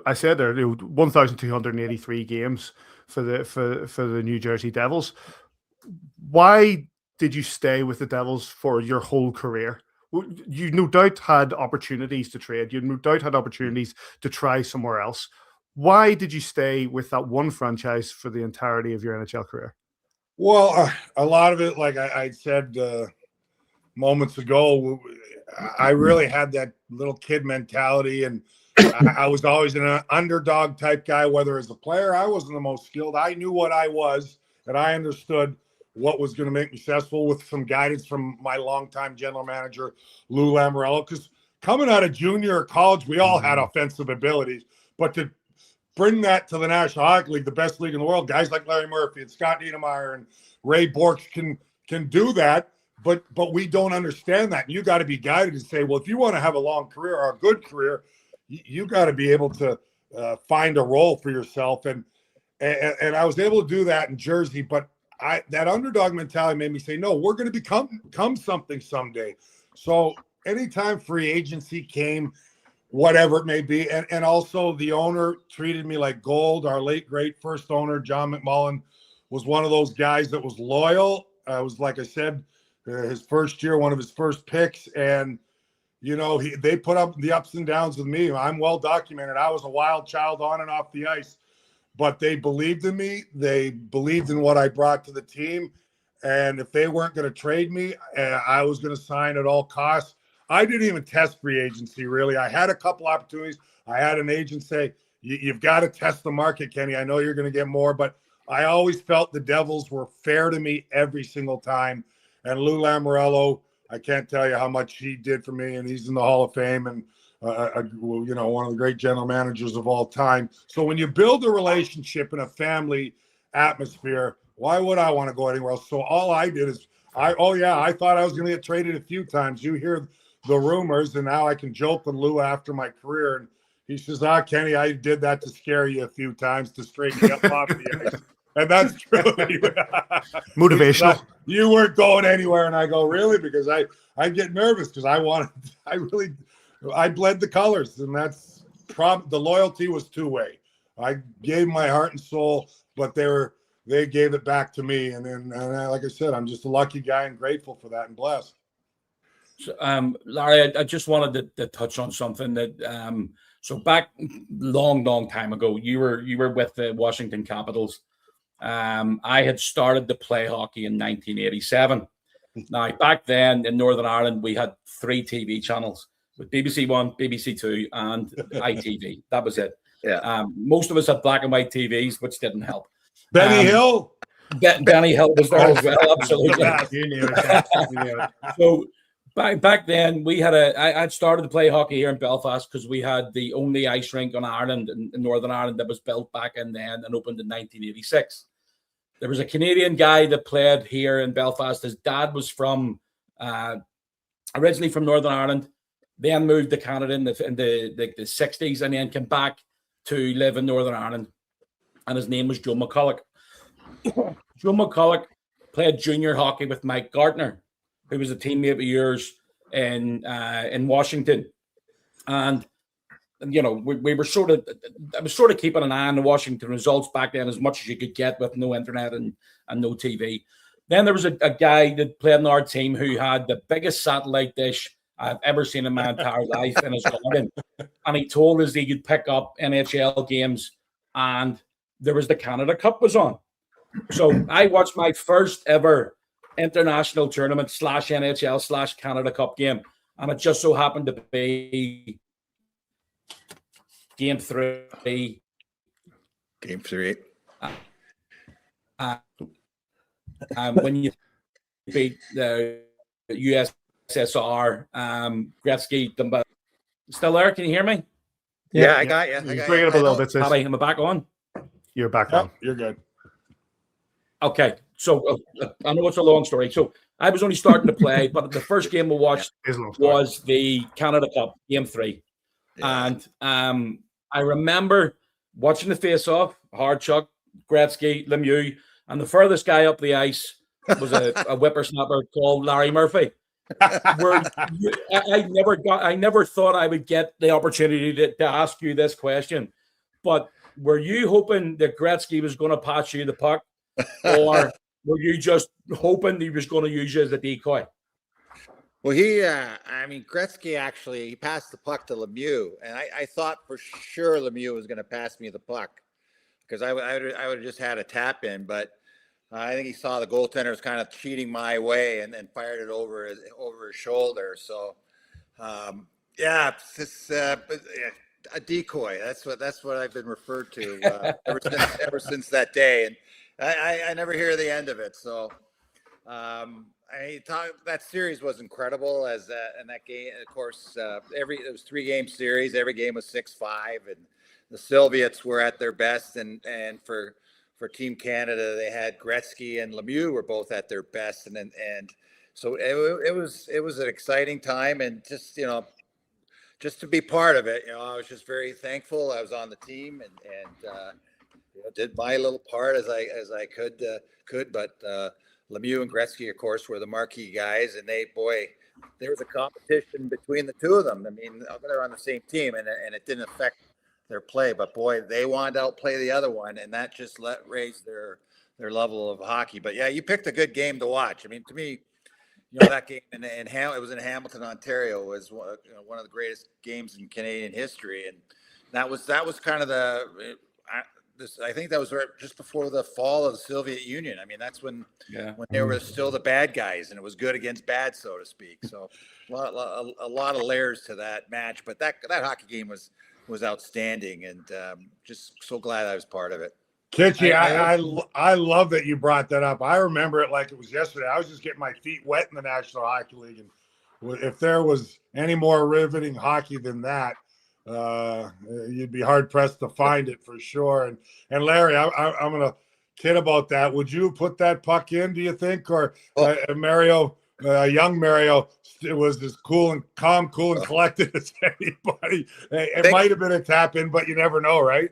Speaker 1: I said there, 1,283 games for the New Jersey Devils. Why did you stay with the Devils for your whole career? You no doubt had opportunities to trade. You no doubt had opportunities to try somewhere else. Why did you stay with that one franchise for the entirety of your NHL career?
Speaker 4: Well, a lot of it, like I said moments ago, I really had that little kid mentality, and I was always an underdog type guy, whether as a player, I wasn't the most skilled. I knew what I was, and I understood what was going to make me successful with some guidance from my longtime general manager, Lou Lamoriello. Because coming out of junior or college, we all had offensive abilities, but to bring that to the National Hockey League, the best league in the world, guys like Larry Murphy and Scott Niedermayer and Ray Borks can do that, but we don't understand that. And you got to be guided to say, well, if you want to have a long career or a good career, you got to be able to find a role for yourself. And I was able to do that in Jersey, but that underdog mentality made me say, no, we're going to become something someday. So anytime free agency came, whatever it may be, and also the owner treated me like gold. Our late great first owner, John McMullen, was one of those guys that was loyal. It was, like I said, his first year, one of his first picks, and they put up the ups and downs with me. I'm well documented. I was a wild child on and off the ice, but they believed in me. They believed in what I brought to the team, and if they weren't going to trade me, I was going to sign at all costs. I didn't even test free agency, really. I had a couple opportunities. I had an agent say, you've got to test the market, Kenny. I know you're going to get more, but I always felt the Devils were fair to me every single time. And Lou Lamoriello, I can't tell you how much he did for me, and he's in the Hall of Fame and, one of the great general managers of all time. So when you build a relationship in a family atmosphere, why would I want to go anywhere else? So all I did is, I thought I was going to get traded a few times. You hear the rumors, and now I can joke with Lou after my career. And he says, Kenny, I did that to scare you a few times to straighten you up off the ice. And that's true.
Speaker 1: Motivational.
Speaker 4: You weren't going anywhere. And I go, really? Because I get nervous because I bled the colors. And that's the loyalty was two-way. I gave my heart and soul, but they gave it back to me. And like I said, I'm just a lucky guy and grateful for that and blessed.
Speaker 3: So, Larry, I just wanted to touch on something that so back long time ago, you were with the Washington Capitals. I had started to play hockey in 1987. Now, back then in Northern Ireland, we had 3 TV channels with BBC One, BBC Two, and ITV. That was it.
Speaker 5: Yeah.
Speaker 3: Most of us had black and white TVs, which didn't help.
Speaker 4: Benny Hill?
Speaker 3: Benny Hill was there as well, absolutely. So back then, I'd started to play hockey here in Belfast because we had the only ice rink in Ireland, in Northern Ireland, that was built back in then and opened in 1986. There was a Canadian guy that played here in Belfast. His dad was originally from Northern Ireland, then moved to Canada in the 60s, and then came back to live in Northern Ireland. And his name was Joe McCulloch. Joe McCulloch played junior hockey with Mike Gartner, who was a teammate of yours in Washington. And we were I was sort of keeping an eye on the Washington results back then as much as you could get with no internet and no TV. Then there was a guy that played on our team who had the biggest satellite dish I've ever seen in my entire life in his garden. And he told us he could pick up NHL games, and there was the Canada Cup was on. So I watched my first ever international tournament / NHL / Canada Cup game, and it just so happened to be Game 3.
Speaker 5: Game 3.
Speaker 3: When you beat the USSR, Gretzky. Still there? Can you hear me?
Speaker 5: Yeah, I got you.
Speaker 1: Bring it up a little bit, sis.
Speaker 3: Am I back on?
Speaker 1: You're back on.
Speaker 4: You're good.
Speaker 3: Okay, so I know it's a long story. So I was only starting to play, but the first game we watched was the Canada Cup, Game 3. Yeah. And I remember watching the face-off, Hardchuck, Gretzky, Lemieux, and the furthest guy up the ice was a whippersnapper called Larry Murphy. I never thought I would get the opportunity to ask you this question, but were you hoping that Gretzky was going to pass you the puck, or were you just hoping he was going to use you as a decoy?
Speaker 5: Well, Gretzky actually, he passed the puck to Lemieux, and I thought for sure Lemieux was going to pass me the puck because I would have just had a tap in, but I think he saw the goaltender was kind of cheating my way and then fired it over his shoulder. So Yeah, it's a decoy. That's what I've been referred to ever since that day, and I never hear the end of it. So that series was incredible. And that game, of course, it was 3-game series. Every game was 6-5, and the Soviets were at their best. And for Team Canada, they had Gretzky and Lemieux were both at their best, and so it was an exciting time, and just to be part of it, I was just very thankful. I was on the team and did my little part as I could. But Lemieux and Gretzky, of course, were the marquee guys, and there was a competition between the two of them. I mean, they're on the same team, and it didn't affect their play, but boy, they wanted to outplay the other one, and that just raise their level of hockey. But yeah, you picked a good game to watch. I mean, to me, that game it was in Hamilton, Ontario, was one of the greatest games in Canadian history, and that was kind of I think that was just before the fall of the Soviet Union. I mean, that's when they were still the bad guys, and it was good against bad, so to speak. So a lot of layers to that match, but that hockey game was outstanding, and just so glad I was part of it.
Speaker 4: Kitchy, I love that you brought that up. I remember it like it was yesterday. I was just getting my feet wet in the National Hockey League, and if there was any more riveting hockey than that, you'd be hard pressed to find it for sure. And Larry, I'm gonna kid about that. Would you put that puck in, do you think, or Mario? Young Mario was as cool and collected as anybody. It might have been a tap in, but you never know, right?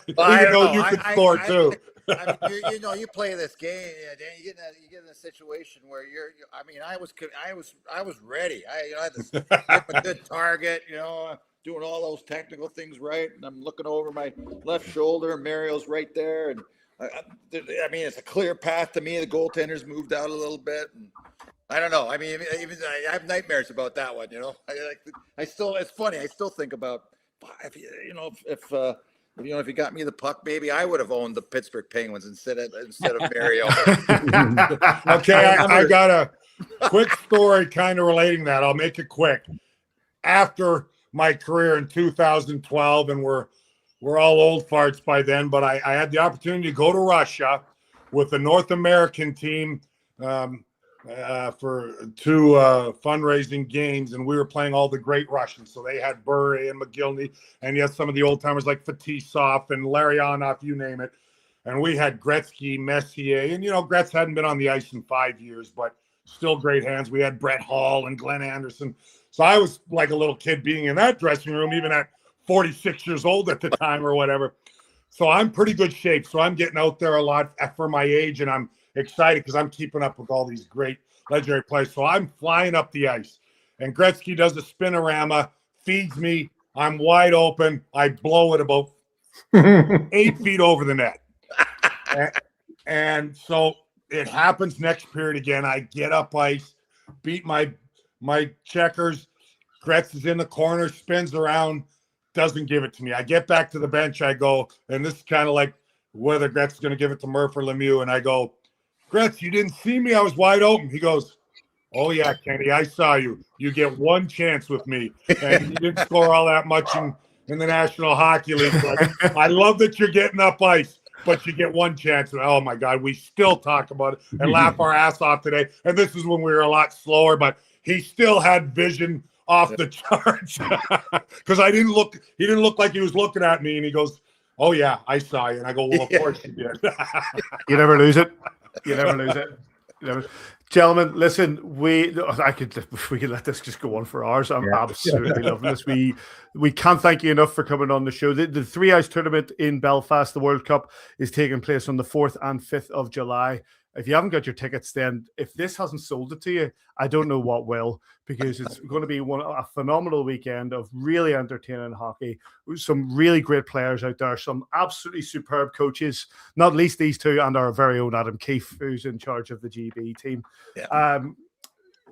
Speaker 4: Even though you could score too.
Speaker 5: I mean, you play this game, you get in a situation where I was ready. I had this a good target, doing all those technical things right, and I'm looking over my left shoulder, and Mario's right there, and I mean, it's a clear path to me. The goaltender's moved out a little bit, and I don't know. I mean, even I have nightmares about that one. It's funny. I still think about if you got me the puck, maybe I would have owned the Pittsburgh Penguins instead of Mario.
Speaker 4: Okay, I got a quick story kind of relating that. I'll make it quick. After my career in 2012, and we're all old farts by then, but I had the opportunity to go to Russia with the North American team. For 2 fundraising games, and we were playing all the great Russians. So they had Bure and McGillney, and you had some of the old timers like Fetisov and Larionov, you name it. And we had Gretzky, Messier, and Gretz hadn't been on the ice in 5 years, but still great hands. We had Brett Hall and Glenn Anderson. So I was like a little kid being in that dressing room, even at 46 years old at the time or whatever. So I'm pretty good shape. So I'm getting out there a lot for my age, and I'm excited because I'm keeping up with all these great legendary players. So I'm flying up the ice, and Gretzky does a spinorama, feeds me. I'm wide open. I blow it about 8 feet over the net. And so it happens next period again. I get up ice, beat my checkers. Gretz is in the corner, spins around, doesn't give it to me. I get back to the bench. I go, and this is kind of like whether Gretz is going to give it to Murph or Lemieux. And I go, Gretz, you didn't see me. I was wide open. He goes, oh, yeah, Kenny, I saw you. You get one chance with me. And you didn't score all that much in the National Hockey League. But I love that you're getting up ice, but you get one chance. And, oh, my God, we still talk about it and laugh our ass off today. And this is when we were a lot slower, but he still had vision off the charts because he didn't look like he was looking at me. And he goes, oh, yeah, I saw you. And I go, well, of course you did.
Speaker 1: You never lose it. You never lose it. Gentlemen, listen, we could let this just go on for hours. I'm absolutely loving this. We can't thank you enough for coming on the show. The Three Ice tournament in Belfast, the World Cup, is taking place on the 4th and 5th of July. If you haven't got your tickets, then if this hasn't sold it to you, I don't know what will, because it's going to be a phenomenal weekend of really entertaining hockey. Some really great players out there, some absolutely superb coaches, not least these two, and our very own Adam Keefe, who's in charge of the GB team. Yeah.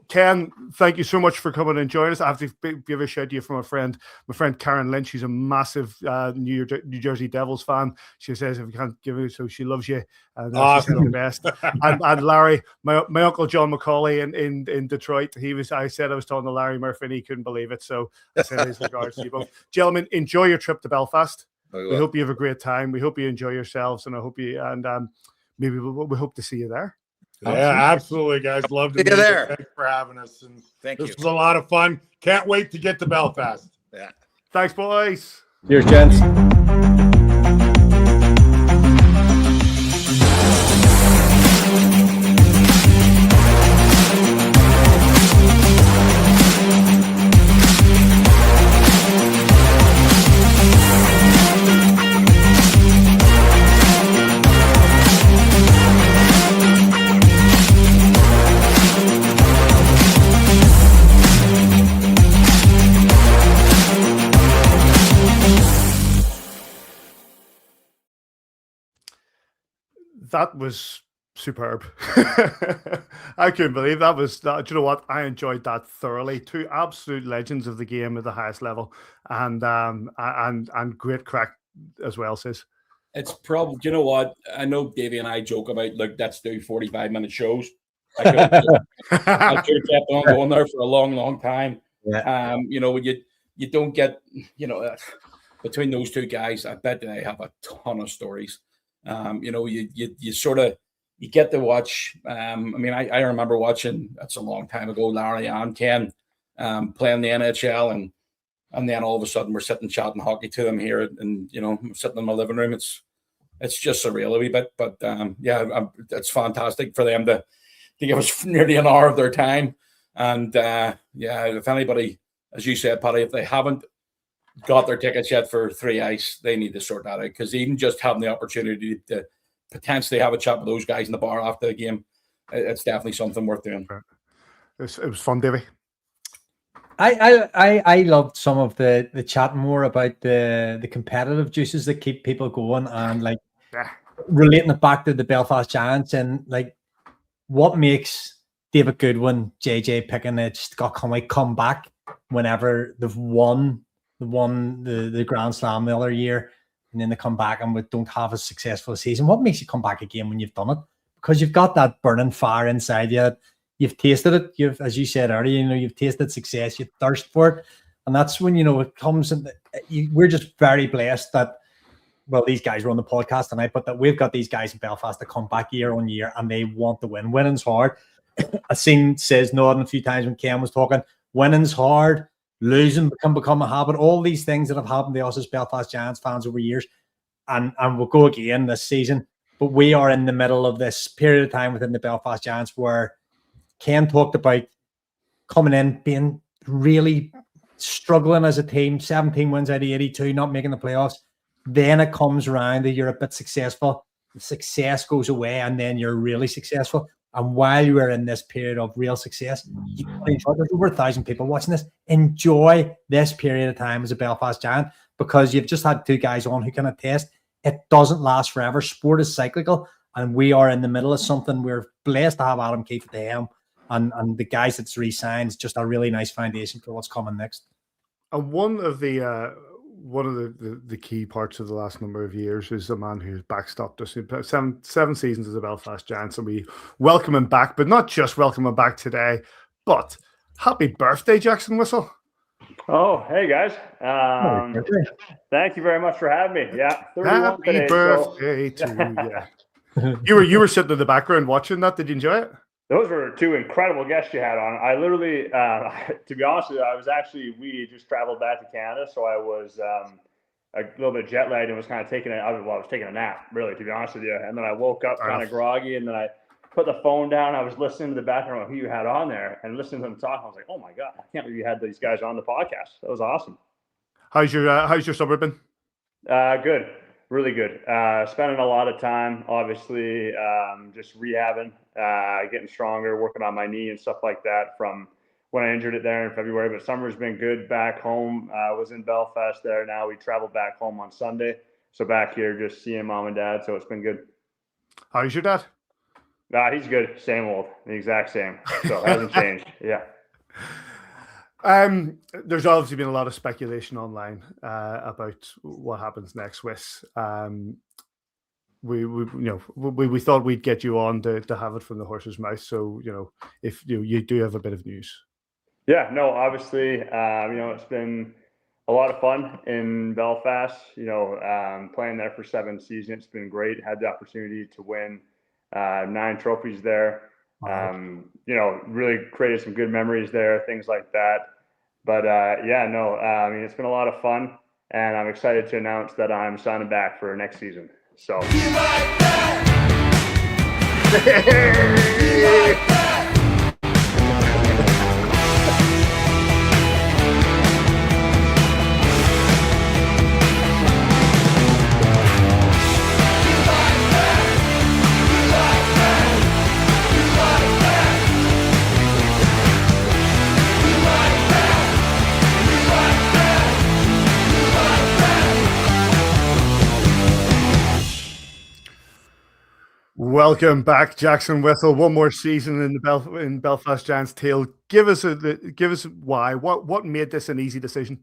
Speaker 1: Ken, thank you so much for coming and joining us. I have to give a shout to you from my friend Karen Lynch. She's a massive New Jersey Devils fan. She says if you can't give it, so she loves you. And
Speaker 4: Awesome.
Speaker 1: she said best. and Larry, my uncle John McCauley in Detroit. I said I was talking to Larry Murphy and he couldn't believe it. So I send his regards to you both. Gentlemen, enjoy your trip to Belfast. We hope you have a great time. We hope you enjoy yourselves, and I hope you maybe we hope to see you there.
Speaker 4: Yeah, absolutely, guys. Love to
Speaker 5: See you there.
Speaker 4: Thanks for having us. And
Speaker 5: Thank you.
Speaker 4: This was a lot of fun. Can't wait to get to Belfast.
Speaker 5: Yeah.
Speaker 1: Thanks, boys.
Speaker 2: Cheers, gents.
Speaker 1: That was superb. I couldn't believe that was that. Do you know what? I enjoyed that thoroughly. Two absolute legends of the game at the highest level, and great crack as well, sis.
Speaker 3: It's probably, you know what? I know Davey and I joke about, look, let's do 45-minute shows. I could have kept on going there for a long, long time.
Speaker 2: Yeah.
Speaker 3: You know, you don't get, you know, between those two guys, I bet they have a ton of stories. You know, you sort of, you get to watch. I mean, I remember watching, that's a long time ago, Larry and Ken playing the NHL, and then all of a sudden we're sitting chatting hockey to them here, and you know, I'm sitting in my living room. It's just surreal a wee bit, but yeah, it's fantastic for them to give us nearly an hour of their time. And yeah, if anybody, as you said, Paddy, if they haven't got their tickets yet for 3 Ice, they need to sort that out, because even just having the opportunity to potentially have a chat with those guys in the bar after the game, it's definitely something worth doing.
Speaker 1: It was fun, Davey.
Speaker 2: I loved some of the chat more about the competitive juices that keep people going, and like relating it back to the Belfast Giants, and like what makes David Goodwin, JJ Pickenich, come back whenever they've won the Grand Slam the other year, and then they come back and we don't have a successful season. What makes you come back again when you've done it? Because you've got that burning fire inside you. You've tasted it. You've, as you said earlier, you know, you've tasted success. You thirst for it, and that's when, you know, it comes. And we're just very blessed that, well, these guys were on the podcast tonight, but that we've got these guys in Belfast that come back year on year and they want to win. Winning's hard. I seen says nodding a few times when Ken was talking. Winning's hard. Losing can become a habit. All these things that have happened to us as Belfast Giants fans over years, and we'll go again this season. But we are in the middle of this period of time within the Belfast Giants where Ken talked about coming in, being really struggling as a team, 17 wins out of 82, not making the playoffs. Then it comes around that you're a bit successful. The success goes away, and then you're really successful. And while you are in this period of real success, there's over 1,000 people watching this. Enjoy this period of time as a Belfast Giant, because you've just had two guys on who can attest it doesn't last forever. Sport is cyclical, and we are in the middle of something. We're blessed to have Adam Keefe at the helm, and the guys that's re-signed is just a really nice foundation for what's coming next.
Speaker 1: And one of the key parts of the last number of years is a man who's backstopped us. Seven seasons as a Belfast Giants, and we welcome him back, but not just welcome him back today, but happy birthday, Jackson Whistle.
Speaker 6: Oh, hey guys. Thank you very much for having me. Yeah, 31
Speaker 1: happy
Speaker 6: today,
Speaker 1: birthday to you. You were sitting in the background watching that. Did you enjoy it?
Speaker 6: Those were two incredible guests you had on. I literally, to be honest with you, we just traveled back to Canada, so I was a little bit jet lagged and was kind of I was taking a nap, really, to be honest with you. And then I woke up kind of groggy, and then I put the phone down. I was listening to the background of who you had on there and listening to them talk. I was like, oh my God, I can't believe you had these guys on the podcast. That was awesome.
Speaker 1: How's your summer been?
Speaker 6: Good. Really good. Spending a lot of time, obviously, just rehabbing, getting stronger, working on my knee and stuff like that from when I injured it there in February. But summer's been good back home. I was in Belfast there. Now we traveled back home on Sunday. So back here, just seeing mom and dad. So it's been good.
Speaker 1: How's your dad?
Speaker 6: Nah, he's good. Same old, the exact same. So it hasn't changed. Yeah.
Speaker 1: There's obviously been a lot of speculation online about what happens next with. We thought we'd get you on to have it from the horse's mouth. So if you do have a bit of news.
Speaker 6: Yeah, no, obviously, it's been a lot of fun in Belfast. Playing there for 7 seasons, it's been great. Had the opportunity to win 9 trophies there. Really created some good memories there, things like that. But it's been a lot of fun, and I'm excited to announce that I'm signing back for next season. So.
Speaker 1: Welcome back, Jackson Whistle. One more season in Belfast Giants' tail. Give us why. What made this an easy decision?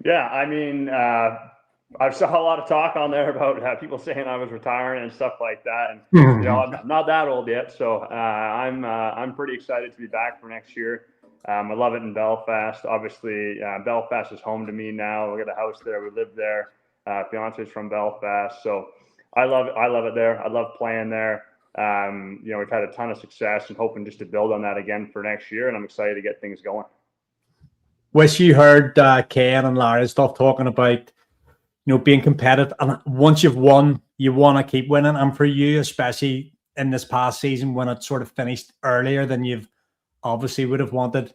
Speaker 6: Yeah, I mean, I saw a lot of talk on there about people saying I was retiring and stuff like that, and I'm not that old yet, so I'm pretty excited to be back for next year. I love it in Belfast. Obviously, Belfast is home to me now. We got a house there. We live there. Fiance's from Belfast, so. I love it there. I love playing there. We've had a ton of success and hoping just to build on that again for next year. And I'm excited to get things going.
Speaker 2: Wish you heard Ken and Larry stuff talking about, being competitive. And once you've won, you want to keep winning. And for you, especially in this past season when it sort of finished earlier than you've obviously would have wanted,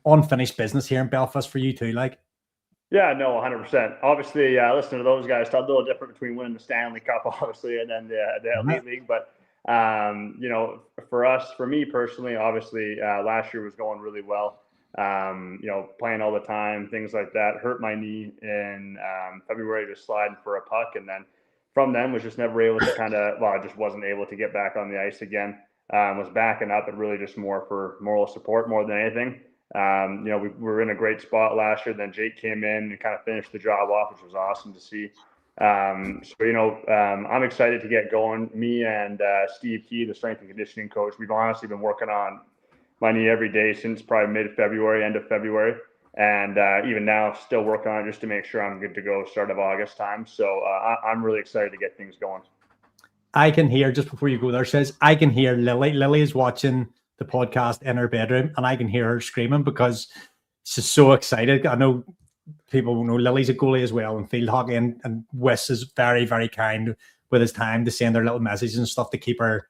Speaker 2: unfinished business here in Belfast for you too, like.
Speaker 6: Yeah, no, 100%. Obviously, listening to those guys, talk a little different between winning the Stanley Cup, obviously, and then the Elite League. But, for me personally, obviously, last year was going really well. Playing all the time, things like that. Hurt my knee in February just sliding for a puck. And then from then was just never able to I just wasn't able to get back on the ice again. Was backing up, and really just more for moral support more than anything. We were in a great spot last year. Then Jake came in and kind of finished the job off, which was awesome to see. I'm excited to get going. Me and Steve Key, the strength and conditioning coach, we've honestly been working on my knee every day since probably mid-February, end of February. And even now, still working on it just to make sure I'm good to go start of August time. So I'm really excited to get things going.
Speaker 2: I can hear, just before you go there, says, I can hear Lily. Lily is watching the podcast in her bedroom, and I can hear her screaming because she's so excited. I know people know Lily's a goalie as well in field hockey, and Wes is very, very kind with his time to send her little messages and stuff to keep her.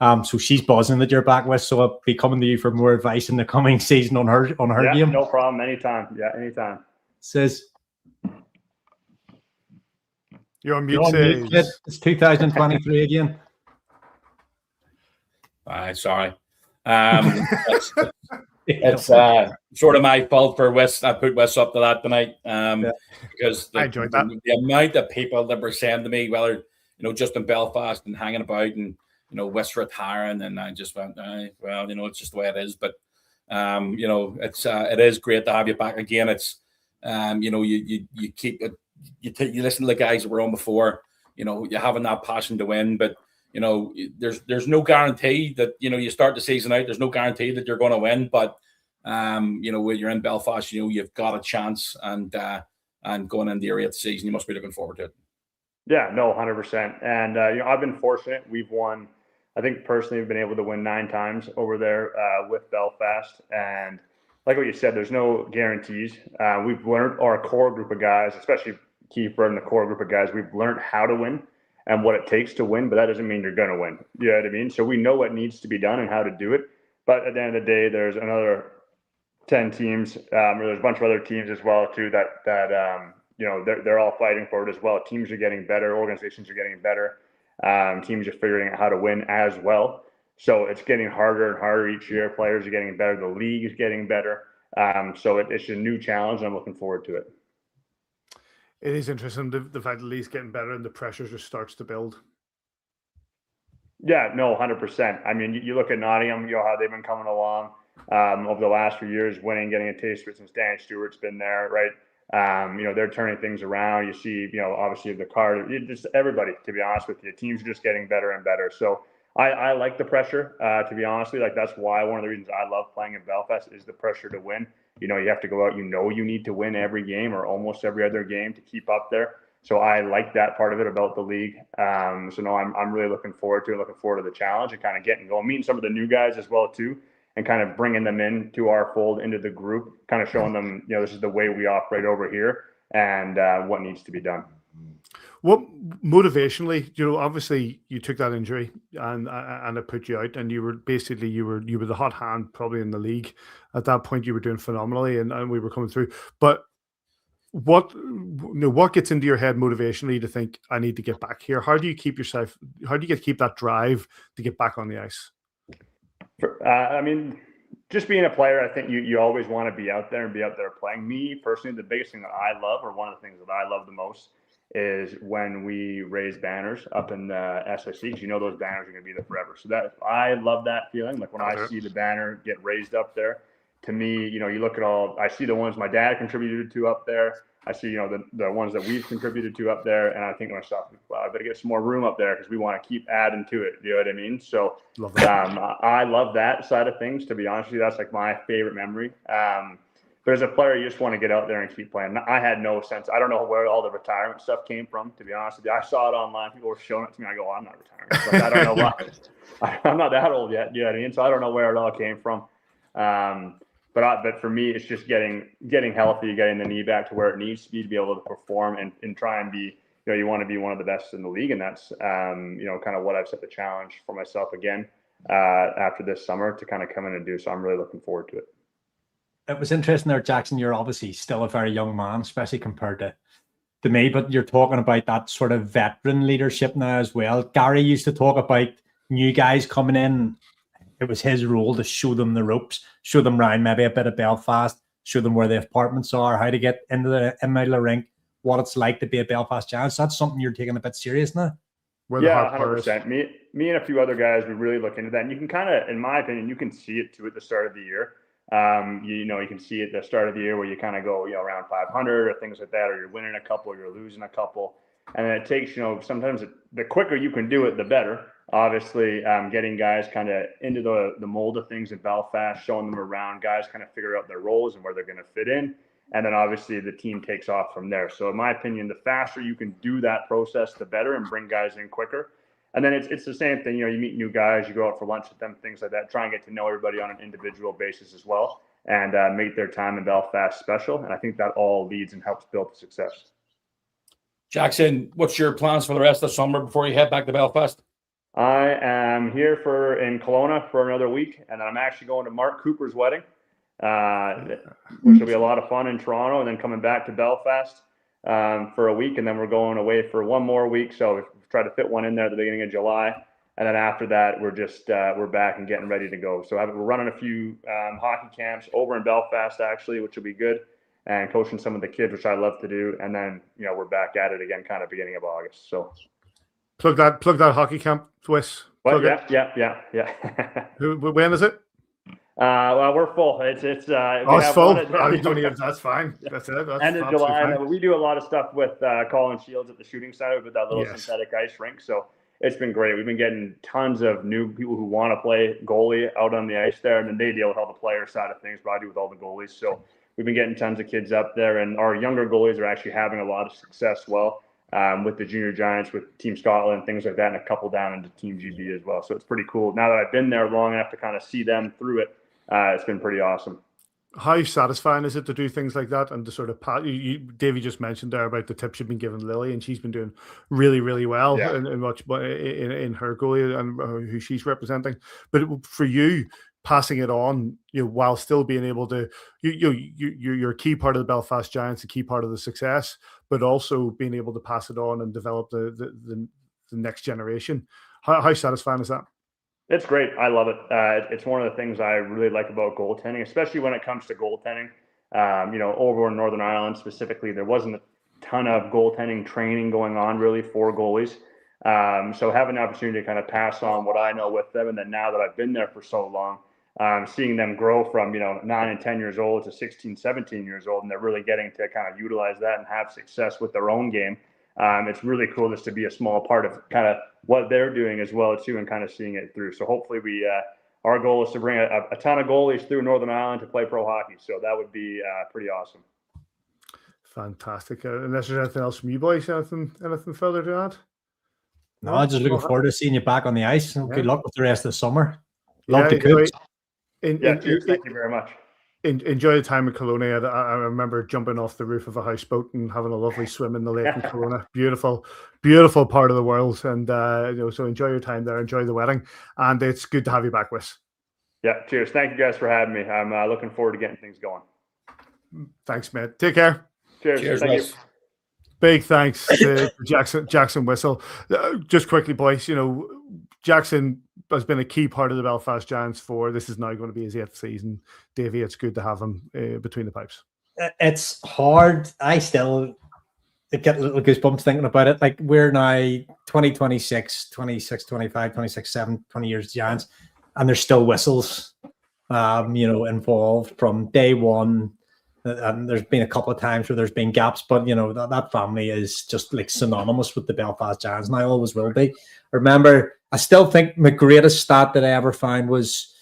Speaker 2: So she's buzzing that you're back, Wes. So I'll be coming to you for more advice in the coming season on her game.
Speaker 6: No problem. Anytime. Yeah, anytime.
Speaker 2: Says
Speaker 1: you're on mute.
Speaker 2: It's 2023 again.
Speaker 3: Sorry. It's sort of my fault for Wes. I put Wes up to that tonight because
Speaker 1: I enjoyed that.
Speaker 3: The amount of people that were saying to me, whether just in Belfast and hanging about, and Wes retiring, and I just went, it's just the way it is. But it is great to have you back again. It's you keep it. You listen to the guys that were on before. You're having that passion to win, but. There's no guarantee that, you start the season out, there's no guarantee that you're going to win, but, when you're in Belfast, you've got a chance, and going into the area of the season, you must be looking forward to it.
Speaker 6: Yeah, no, 100%. And, I've been fortunate. We've won, I think personally, we've been able to win 9 times over there with Belfast. And like what you said, there's no guarantees. We've learned, our core group of guys, especially Kiefer and the core group of guys, we've learned how to win and what it takes to win, but that doesn't mean you're going to win. You know what I mean? So we know what needs to be done and how to do it. But at the end of the day, there's another 10 teams, or there's a bunch of other teams as well too that they're all fighting for it as well. Teams are getting better, organizations are getting better, teams are figuring out how to win as well. So it's getting harder and harder each year. Players are getting better. The league is getting better. So it's a new challenge, and I'm looking forward to it.
Speaker 1: It is interesting, the fact that the league's getting better and the pressure just starts to build.
Speaker 6: Yeah, no, 100%. I mean, you look at Nottingham, how they've been coming along over the last few years, winning, getting a taste of it since Danny Stewart's been there, right? They're turning things around. You see, obviously the card, just everybody, to be honest with you, teams are just getting better and better. So I like the pressure, to be honest with you. Like, that's why one of the reasons I love playing in Belfast is the pressure to win. You have to go out, you need to win every game or almost every other game to keep up there. So I like that part of it about the league. So no, I'm really looking forward to the challenge and kind of getting going, meeting some of the new guys as well too, and kind of bringing them into our fold, into the group, kind of showing them, this is the way we operate over here and what needs to be done.
Speaker 1: What motivationally, obviously you took that injury and it put you out, and you were the hot hand probably in the league at that point. You were doing phenomenally, and we were coming through. But what gets into your head motivationally to think, I need to get back here? How do you keep that drive to get back on the ice?
Speaker 6: I mean, just being a player, I think you always want to be out there and be out there playing. Me personally, the biggest thing that I love, or one of the things that I love the most, is when we raise banners up in the SIC, because those banners are going to be there forever. So that I love that feeling. Like when I see the banner get raised up there, to me, you look at I see the ones my dad contributed to up there. I see, the ones that we've contributed to up there. And I think to myself, well, I better get some more room up there because we want to keep adding to it. You know what I mean? So I love that side of things, to be honest with you. That's like my favorite memory. But as a player, you just want to get out there and keep playing. I had no sense. I don't know where all the retirement stuff came from, to be honest with you. I saw it online. People were showing it to me. I go, I'm not retiring. Like, I don't know why. I'm not that old yet. You know what I mean? So I don't know where it all came from. But for me, it's just getting healthy, getting the knee back to where it needs to be able to perform and try and be, you want to be one of the best in the league. And that's, kind of what I've set the challenge for myself again after this summer to kind of come in and do. So I'm really looking forward to it.
Speaker 2: It was interesting there, Jackson. You're obviously still a very young man, especially compared to me, but you're talking about that sort of veteran leadership now as well. Gary used to talk about new guys coming in. It was his role to show them the ropes, show them around maybe a bit of Belfast, show them where the apartments are, how to get into the rink, what it's like to be a Belfast Giants. That's something you're taking a bit serious now.
Speaker 6: Yeah, 100%. Me and a few other guys, we really look into that. And you can kind of, in my opinion, you can see it too at the start of the year. You can see it at the start of the year where you kind of go, around 500 or things like that, or you're winning a couple, or you're losing a couple. And then it takes, sometimes the quicker you can do it, the better. Obviously, getting guys kind of into the mold of things in Belfast, showing them around, guys kind of figure out their roles and where they're going to fit in. And then obviously the team takes off from there. So in my opinion, the faster you can do that process, the better, and bring guys in quicker. And then it's the same thing, you meet new guys, you go out for lunch with them, things like that, try and get to know everybody on an individual basis as well, and make their time in Belfast special. And I think that all leads and helps build the success.
Speaker 3: Jackson, what's your plans for the rest of the summer before you head back to Belfast?
Speaker 6: I am here in Kelowna for another week, and then I'm actually going to Mark Cooper's wedding, which will be a lot of fun in Toronto, and then coming back to Belfast for a week, and then we're going away for one more week. So we've tried to fit one in there at the beginning of July, and then after that, we're back and getting ready to go. So we're running a few hockey camps over in Belfast, actually, which will be good, and coaching some of the kids, which I love to do. And then we're back at it again, kind of beginning of August. So
Speaker 1: plug that hockey camp, Swiss.
Speaker 6: Yeah.
Speaker 1: When is it?
Speaker 6: Well, we're full. It's
Speaker 1: it's full. That's fine. That's it. That's
Speaker 6: end of July. And we do a lot of stuff with Colin Shields at the shooting side with that little synthetic ice rink. So it's been great. We've been getting tons of new people who want to play goalie out on the ice there, and then they deal with all the player side of things, but I do with all the goalies. So we've been getting tons of kids up there, and our younger goalies are actually having a lot of success with the junior Giants, with Team Scotland, things like that, and a couple down into Team GB as well. So it's pretty cool. Now that I've been there long enough to kind of see them through it, it's been pretty awesome.
Speaker 1: How satisfying is it to do things like that and to sort of Davey just mentioned there about the tips you've been giving Lily, and she's been doing really, really well in her goalie and who she's representing. But for you, passing it on, while still being able to, you're a key part of the Belfast Giants, a key part of the success, but also being able to pass it on and develop the next generation. How satisfying is that?
Speaker 6: It's great. I love it. It's one of the things I really like about goaltending, especially when it comes to goaltending. Over in Northern Ireland specifically, there wasn't a ton of goaltending training going on really for goalies. So having an opportunity to kind of pass on what I know with them, and then now that I've been there for so long, seeing them grow from 9 and 10 years old to 16, 17 years old, and they're really getting to kind of utilize that and have success with their own game. It's really cool just to be a small part of kind of what they're doing as well too, and kind of seeing it through. So hopefully our goal is to bring a ton of goalies through Northern Ireland to play pro hockey. So that would be pretty awesome.
Speaker 1: Fantastic. Unless there's anything else from you boys, anything further to add?
Speaker 2: No, I'm just looking forward to seeing you back on the ice.
Speaker 1: Yeah.
Speaker 2: Good luck with the rest of the summer. Love to coach.
Speaker 6: Thank you very much.
Speaker 1: Enjoy the time in Kelowna. I remember jumping off the roof of a houseboat and having a lovely swim in the lake in Kelowna. Beautiful part of the world. And so enjoy your time there. Enjoy the wedding. And it's good to have you back with us.
Speaker 6: Yeah, cheers. Thank you guys for having me. I'm looking forward to getting things going.
Speaker 1: Thanks, mate. Take care.
Speaker 6: Cheers. Thank you.
Speaker 1: Big thanks to Jackson Whistle. Just quickly, boys, Jackson has been a key part of the Belfast Giants this is now going to be his 8th season. Davey, it's good to have him between the pipes.
Speaker 2: It's hard. I still get little goosebumps thinking about it. Like, we're now 26, 25, 26, 7, 20 years Giants, and there's still whistles, involved from day one. And there's been a couple of times where there's been gaps, but that family is just like synonymous with the Belfast Giants, and I always will be. I still think my greatest stat that I ever found was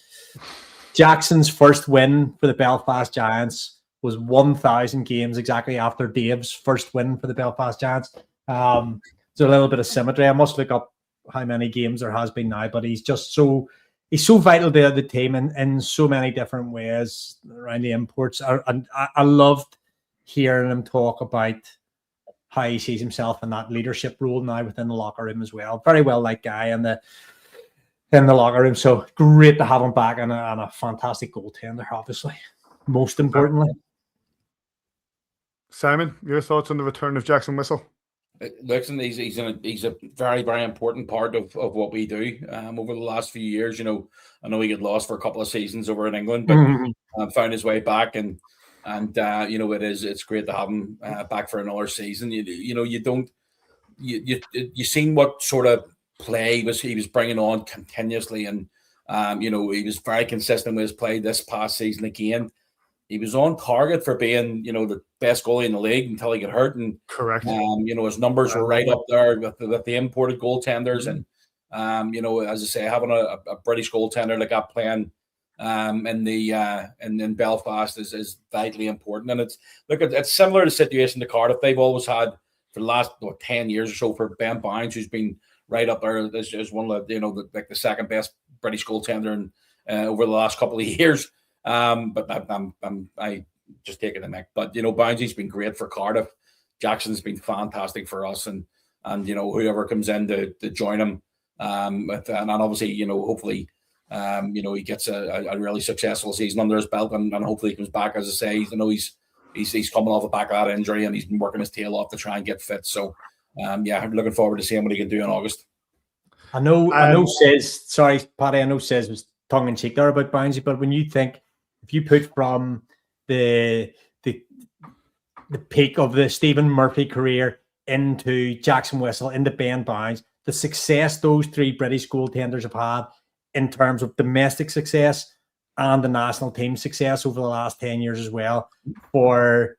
Speaker 2: Jackson's first win for the Belfast Giants was 1,000 games exactly after Dave's first win for the Belfast Giants. There's a little bit of symmetry. I must look up how many games there has been now, but he's so vital to the team in so many different ways around the imports. And I loved hearing him talk about how he sees himself in that leadership role now within the locker room as well. Very well liked guy in the locker room. So great to have him back, and a fantastic goaltender, obviously, most importantly.
Speaker 1: Simon, your thoughts on the return of Jackson Whistle?
Speaker 3: Listen, he's a very, very important part of what we do. Over the last few years, I know he got lost for a couple of seasons over in England, but found his way back, and it's great to have him back for another season. You seen what sort of play he was bringing on continuously, and he was very consistent with his play this past season again. He was on target for being, the best goalie in the league until he got hurt. And
Speaker 1: correct.
Speaker 3: His numbers were right up there with the imported goaltenders. And, as I say, having a British goaltender like that playing in Belfast is vitally important. And it's similar to the situation to Cardiff. They've always had for the last 10 years or so for Ben Barnes, who's been right up there as one of the second best British goaltender over the last couple of years. But I just taking the mic. But Bouncy's been great for Cardiff. Jackson's been fantastic for us, and whoever comes in to join him, and obviously hopefully he gets a really successful season under his belt, and hopefully he comes back. As I say, he's coming off the back of that injury, and he's been working his tail off to try and get fit. So I'm looking forward to seeing what he can do in August.
Speaker 2: I know says sorry, Paddy. I know says was tongue in cheek there about Bouncy, but when you think, if you put from the peak of the Stephen Murphy career into Jackson Whistle, into Ben Barnes, the success those three British goaltenders have had in terms of domestic success and the national team success over the last 10 years as well. For,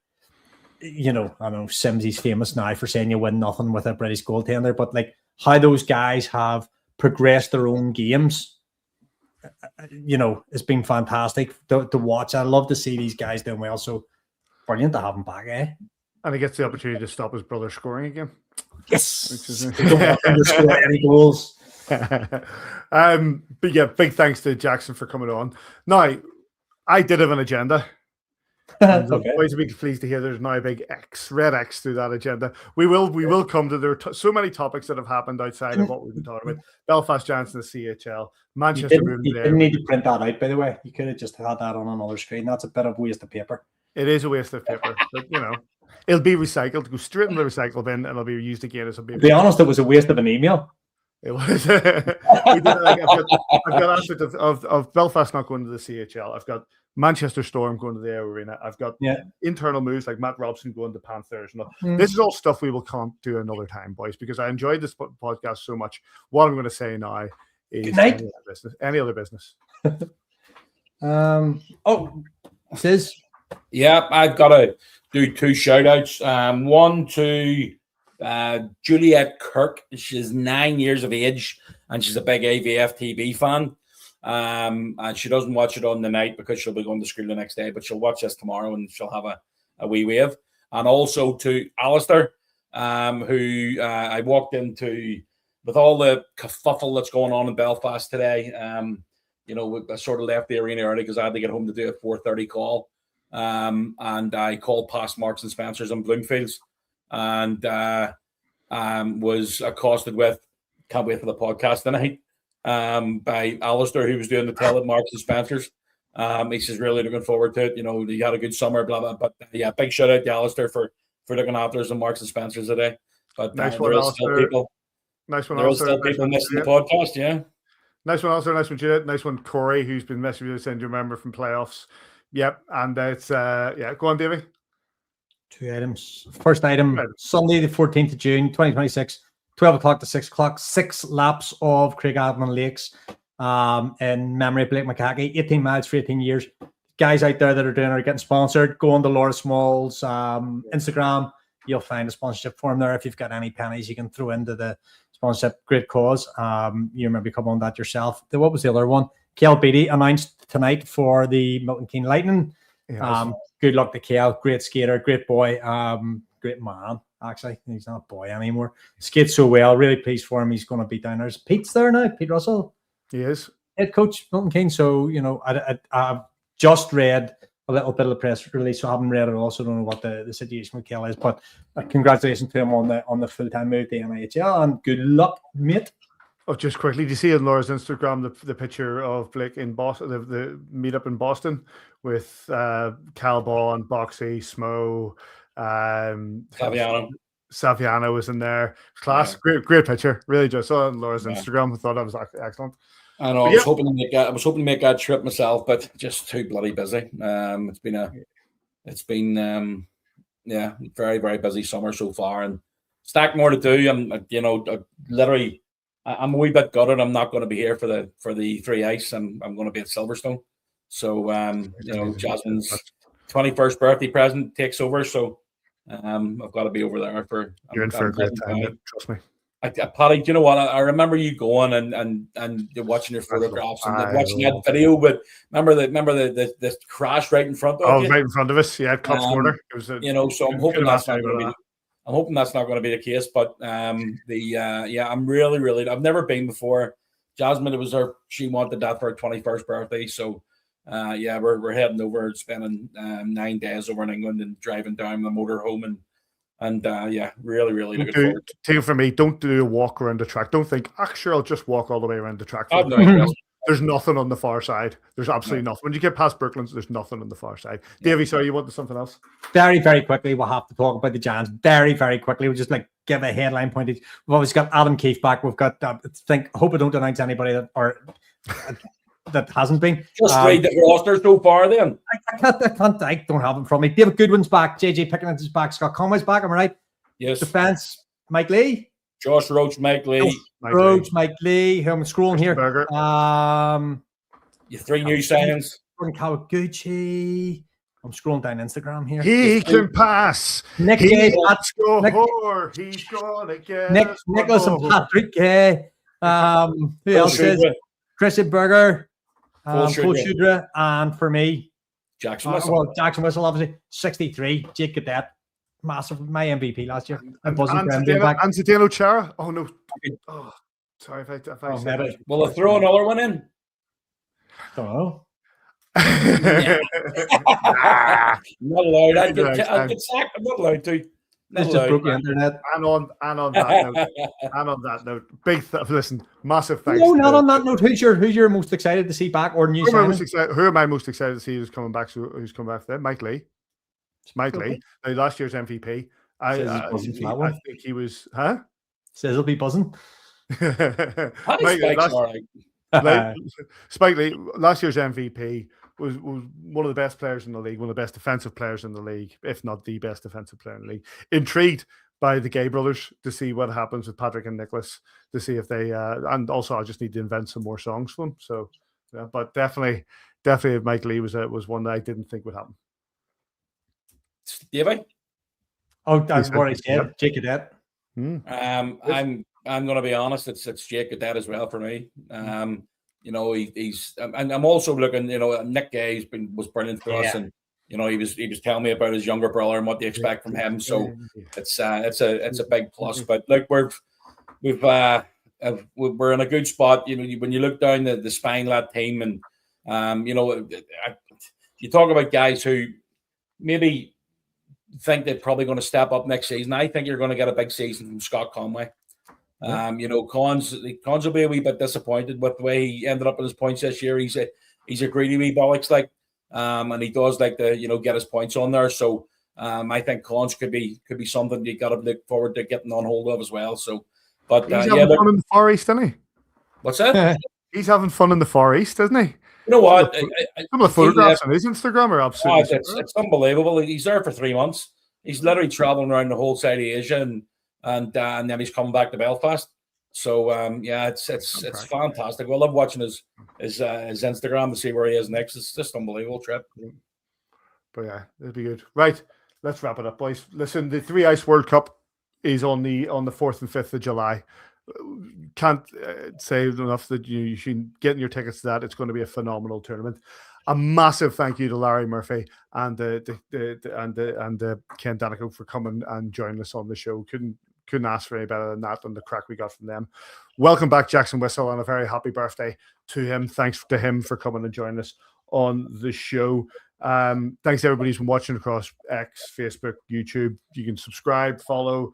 Speaker 2: I know Simsy's famous now for saying you win nothing with a British goaltender, but like how those guys have progressed their own games, it's been fantastic to watch. I love to see these guys doing well. So brilliant to have him back, eh?
Speaker 1: And he gets the opportunity to stop his brother scoring again.
Speaker 2: Yes. Don't want him to score any goals.
Speaker 1: But yeah, big thanks to Jackson for coming on. Now, I did have an agenda. Okay. Always be pleased to hear there's now a big red X through that agenda. We will come to there. So many topics that have happened outside of what we've been talking about. Belfast Giants in the CHL, Manchester.
Speaker 2: You didn't need to print that out, by the way. You could have just had that on another screen. That's a bit of a waste of paper.
Speaker 1: It is a waste of paper, but it'll be recycled, go straight in the recycle bin, and it'll be used again as a paper.
Speaker 2: To be honest, it was a waste of an email.
Speaker 1: It was. We did, like, I've got aspect of Belfast not going to the CHL. I've got Manchester Storm going to the Air Arena. I've got internal moves like Matt Robson going to Panthers. This is all stuff we will can't do another time, boys, because I enjoyed this podcast so much. What I'm going to say now is any other business.
Speaker 2: Says.
Speaker 3: Yeah, I've got to do 2 shout outs. One to Juliet Kirk. She's 9 years of age and she's a big AVFTB fan. And she doesn't watch it on the night because she'll be going to school the next day, but she'll watch this tomorrow and she'll have a wee wave. And also to Alistair, who I walked into with all the kerfuffle that's going on in Belfast today. I sort of left the arena early because I had to get home to do a 4:30 call. And I called past Marks and Spencer's and Bloomfields and was accosted with, can't wait for the podcast tonight, by Alistair, who was doing the tell at Marks and Spencer's. He says, really looking forward to it. You had a good summer, blah, blah. But yeah, big shout out to Alistair for looking after us and Marks and Spencer's today. But
Speaker 1: nice one, Alistair. Nice one,
Speaker 3: Alistair. Still people missing the podcast, yeah.
Speaker 1: Nice one, Alistair. Nice one, Juliet. Nice one, Corey, who's been messaging us and you remember from playoffs. Yep, and it's go on, Davey.
Speaker 2: 2 items. First item, Sunday the 14th of June, 2026, 12 o'clock to 6 o'clock, 6 laps of Craigavon Lakes in memory of Blake McCackey, 18 miles for 18 years. Guys out there that are doing it are getting sponsored. Go on to Laura Small's Instagram. You'll find a sponsorship form there. If you've got any pennies you can throw into the sponsorship. Great cause. You maybe come on that yourself. What was the other one? Kel Beatty announced tonight for the Milton Keynes Lightning. Yes. Good luck to Kel. Great skater, great boy, great man. Actually, he's not a boy anymore. Skates so well. Really pleased for him. He's going to be down there. Pete's there now. Pete Russell.
Speaker 1: He is
Speaker 2: head coach Milton Keynes. So I've just read a little bit of the press release, so I haven't read it all. So I don't know what the situation with Kel is. But congratulations to him on the full-time move to EIHL and good luck, mate.
Speaker 1: Oh, just quickly, do you see on Laura's Instagram the picture of Blake in Boston, the meetup in Boston with Cal Ball, Boxy, Smo, Saviano was in there. Class, yeah. Great picture. Really just saw it on Laura's Instagram. I thought that was excellent.
Speaker 3: I know. I was hoping to make that trip myself, but just too bloody busy. It's been very, very busy summer so far, and stacked more to do. And literally. I'm a wee bit gutted. I'm not going to be here for the 3 ice. I'm going to be at Silverstone. So Jasmine's 21st birthday present takes over. So I've got to be over there for.
Speaker 1: You're in for a great time. Trust me.
Speaker 3: Paddy, do you know what? I remember you going and you're watching your photographs and watching that video. But remember the crash right in front of you.
Speaker 1: Right in front of us. Yeah, Cops Corner. It was
Speaker 3: so I'm hoping that's not going to be. I'm hoping that's not going to be the case, but I'm really, really. I've never been before. Jasmine, it was she wanted that for her 21st birthday, so we're heading over, spending 9 days over in England and driving down the motorhome and really, really looking forward.
Speaker 1: Take it from me, don't do a walk around the track. Don't think, sure, I'll just walk all the way around the track. There's nothing on the far side. There's absolutely nothing. When you get past Brooklands, there's nothing on the far side. Davey, sorry, you wanted something else?
Speaker 2: Very, very quickly, we'll have to talk about the Giants. Very, very quickly. We'll just give a headline pointage. We've obviously got Adam Keefe back. We've got, hope I don't announce anybody that hasn't been.
Speaker 3: Just read the roster so far then.
Speaker 2: I don't have it from me. David Goodwin's back. JJ Pickens is back. Scott Conway's back. Am I right?
Speaker 3: Yes.
Speaker 2: Defense, Mike Lee.
Speaker 3: Josh Roach, Mike Lee.
Speaker 2: Mike Lee. Who I'm scrolling here.
Speaker 3: Your 3 new signings.
Speaker 2: Kawaguchi. I'm scrolling down Instagram here.
Speaker 1: He can pass.
Speaker 2: Nick
Speaker 1: Gay. He's gonna get
Speaker 2: Nicholas and Patrick Gay. Who else is? Christian Berger. Paul Shudra. And for me,
Speaker 3: Jackson Whistle.
Speaker 2: Jackson Whistle, obviously. 63. Jake Gaudet. Massive, my MVP last year.
Speaker 1: And Zdeno Chara. Oh no! Oh, sorry if I said it.
Speaker 3: Will I throw another one in?
Speaker 2: Don't know.
Speaker 3: Not allowed. I'll get sacked. I'm not allowed to.
Speaker 2: This just broke the internet.
Speaker 1: And on that note, listen, massive thanks.
Speaker 2: No, not on that note. Who's your most excited to see back or new?
Speaker 1: Who am I most excited to see who's coming back? Who's coming back there? Mike Lee. Mike Lee, last year's MVP. I think he was.
Speaker 2: Says he'll be buzzing.
Speaker 3: I think
Speaker 1: Mike,
Speaker 3: Spike's all right.
Speaker 1: Spike Lee, last year's MVP, was one of the best players in the league, one of the best defensive players in the league, if not the best defensive player in the league. Intrigued by the Gay brothers to see what happens with Patrick and Nicholas, to see if they and also I just need to invent some more songs for them. So, yeah, but definitely Mike Lee was one that I didn't think would happen.
Speaker 3: David?
Speaker 2: Oh, that's what I said. Jake Gaudet.
Speaker 3: I'm going to be honest. It's Jake Gaudet as well for me. You know, he's and I'm also looking. You know, Nick Gay was brilliant for us, and you know he was telling me about his younger brother and what they expect from him. So it's a big plus. But look, we're in a good spot. You know, when you look down the spine lad team, and you know, you talk about guys who maybe think they're probably going to step up next season. I think you're going to get a big season from Scott Conway. You know, Cons will be a wee bit disappointed with the way he ended up in his points this year. He's a greedy wee bollocks, like, and he does like to, you know, get his points on there. So I think Cons could be something you got to look forward to getting on hold of as well. So, but
Speaker 1: he's having fun in the Far East, isn't he?
Speaker 3: What's that?
Speaker 1: He's having fun in the Far East, isn't he?
Speaker 3: You know what?
Speaker 1: Some of the photographs on his Instagram are absolutely.
Speaker 3: It's unbelievable. He's there for 3 months. He's literally traveling around the whole side of Asia, and then he's coming back to Belfast. So yeah, it's fantastic. We love watching his Instagram to see where he is next. It's just an unbelievable trip.
Speaker 1: But yeah, it'll be good. Right, let's wrap it up, boys. Listen, the Three Ice World Cup is on the 4th and 5th of July. Can't say enough that you should get your tickets to that. It's going to be a phenomenal tournament. A massive thank you to Larry Murphy and Ken Daneyko for coming and joining us on the show. Couldn't ask for any better than that, and the crack we got from them. Welcome back, Jackson Whistle, and a very happy birthday to him. Thanks to him for coming and joining us on the show. Thanks to everybody who's been watching across X, Facebook, YouTube. You can subscribe, follow,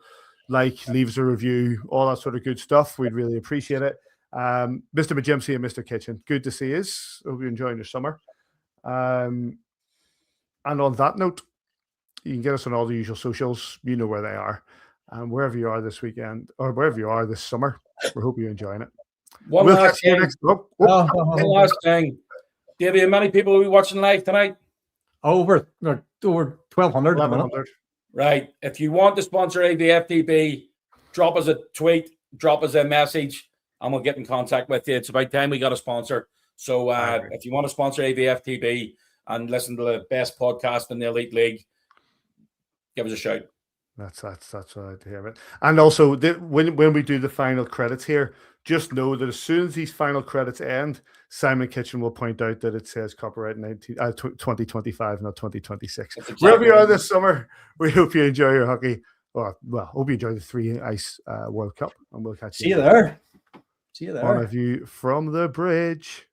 Speaker 1: like, leave us a review, all that sort of good stuff. We'd really appreciate it. Mr. Majimsey and Mr. Kitchen, good to see you. Hope you're enjoying your summer. And on that note, you can get us on all the usual socials. You know where they are. And wherever you are this weekend, or wherever you are this summer, we hope you're enjoying it.
Speaker 3: One last thing. Davey, how many people will be watching live tonight?
Speaker 2: Over 1,200.
Speaker 3: Right. If you want to sponsor AVFTB, drop us a tweet, drop us a message, and we'll get in contact with you. It's about time we got a sponsor. So if you want to sponsor AVFTB and listen to the best podcast in the Elite League, give us a shout.
Speaker 1: That's what I'd hear it. And also, when we do the final credits here, just know that as soon as these final credits end, Simon Kitchen will point out that it says copyright 2025, not 2026. Exactly. Wherever you are this summer, we hope you enjoy your hockey. Well, hope you enjoy the Three Ice World Cup, and we'll catch you.
Speaker 2: See you there.
Speaker 1: On a view from the bridge.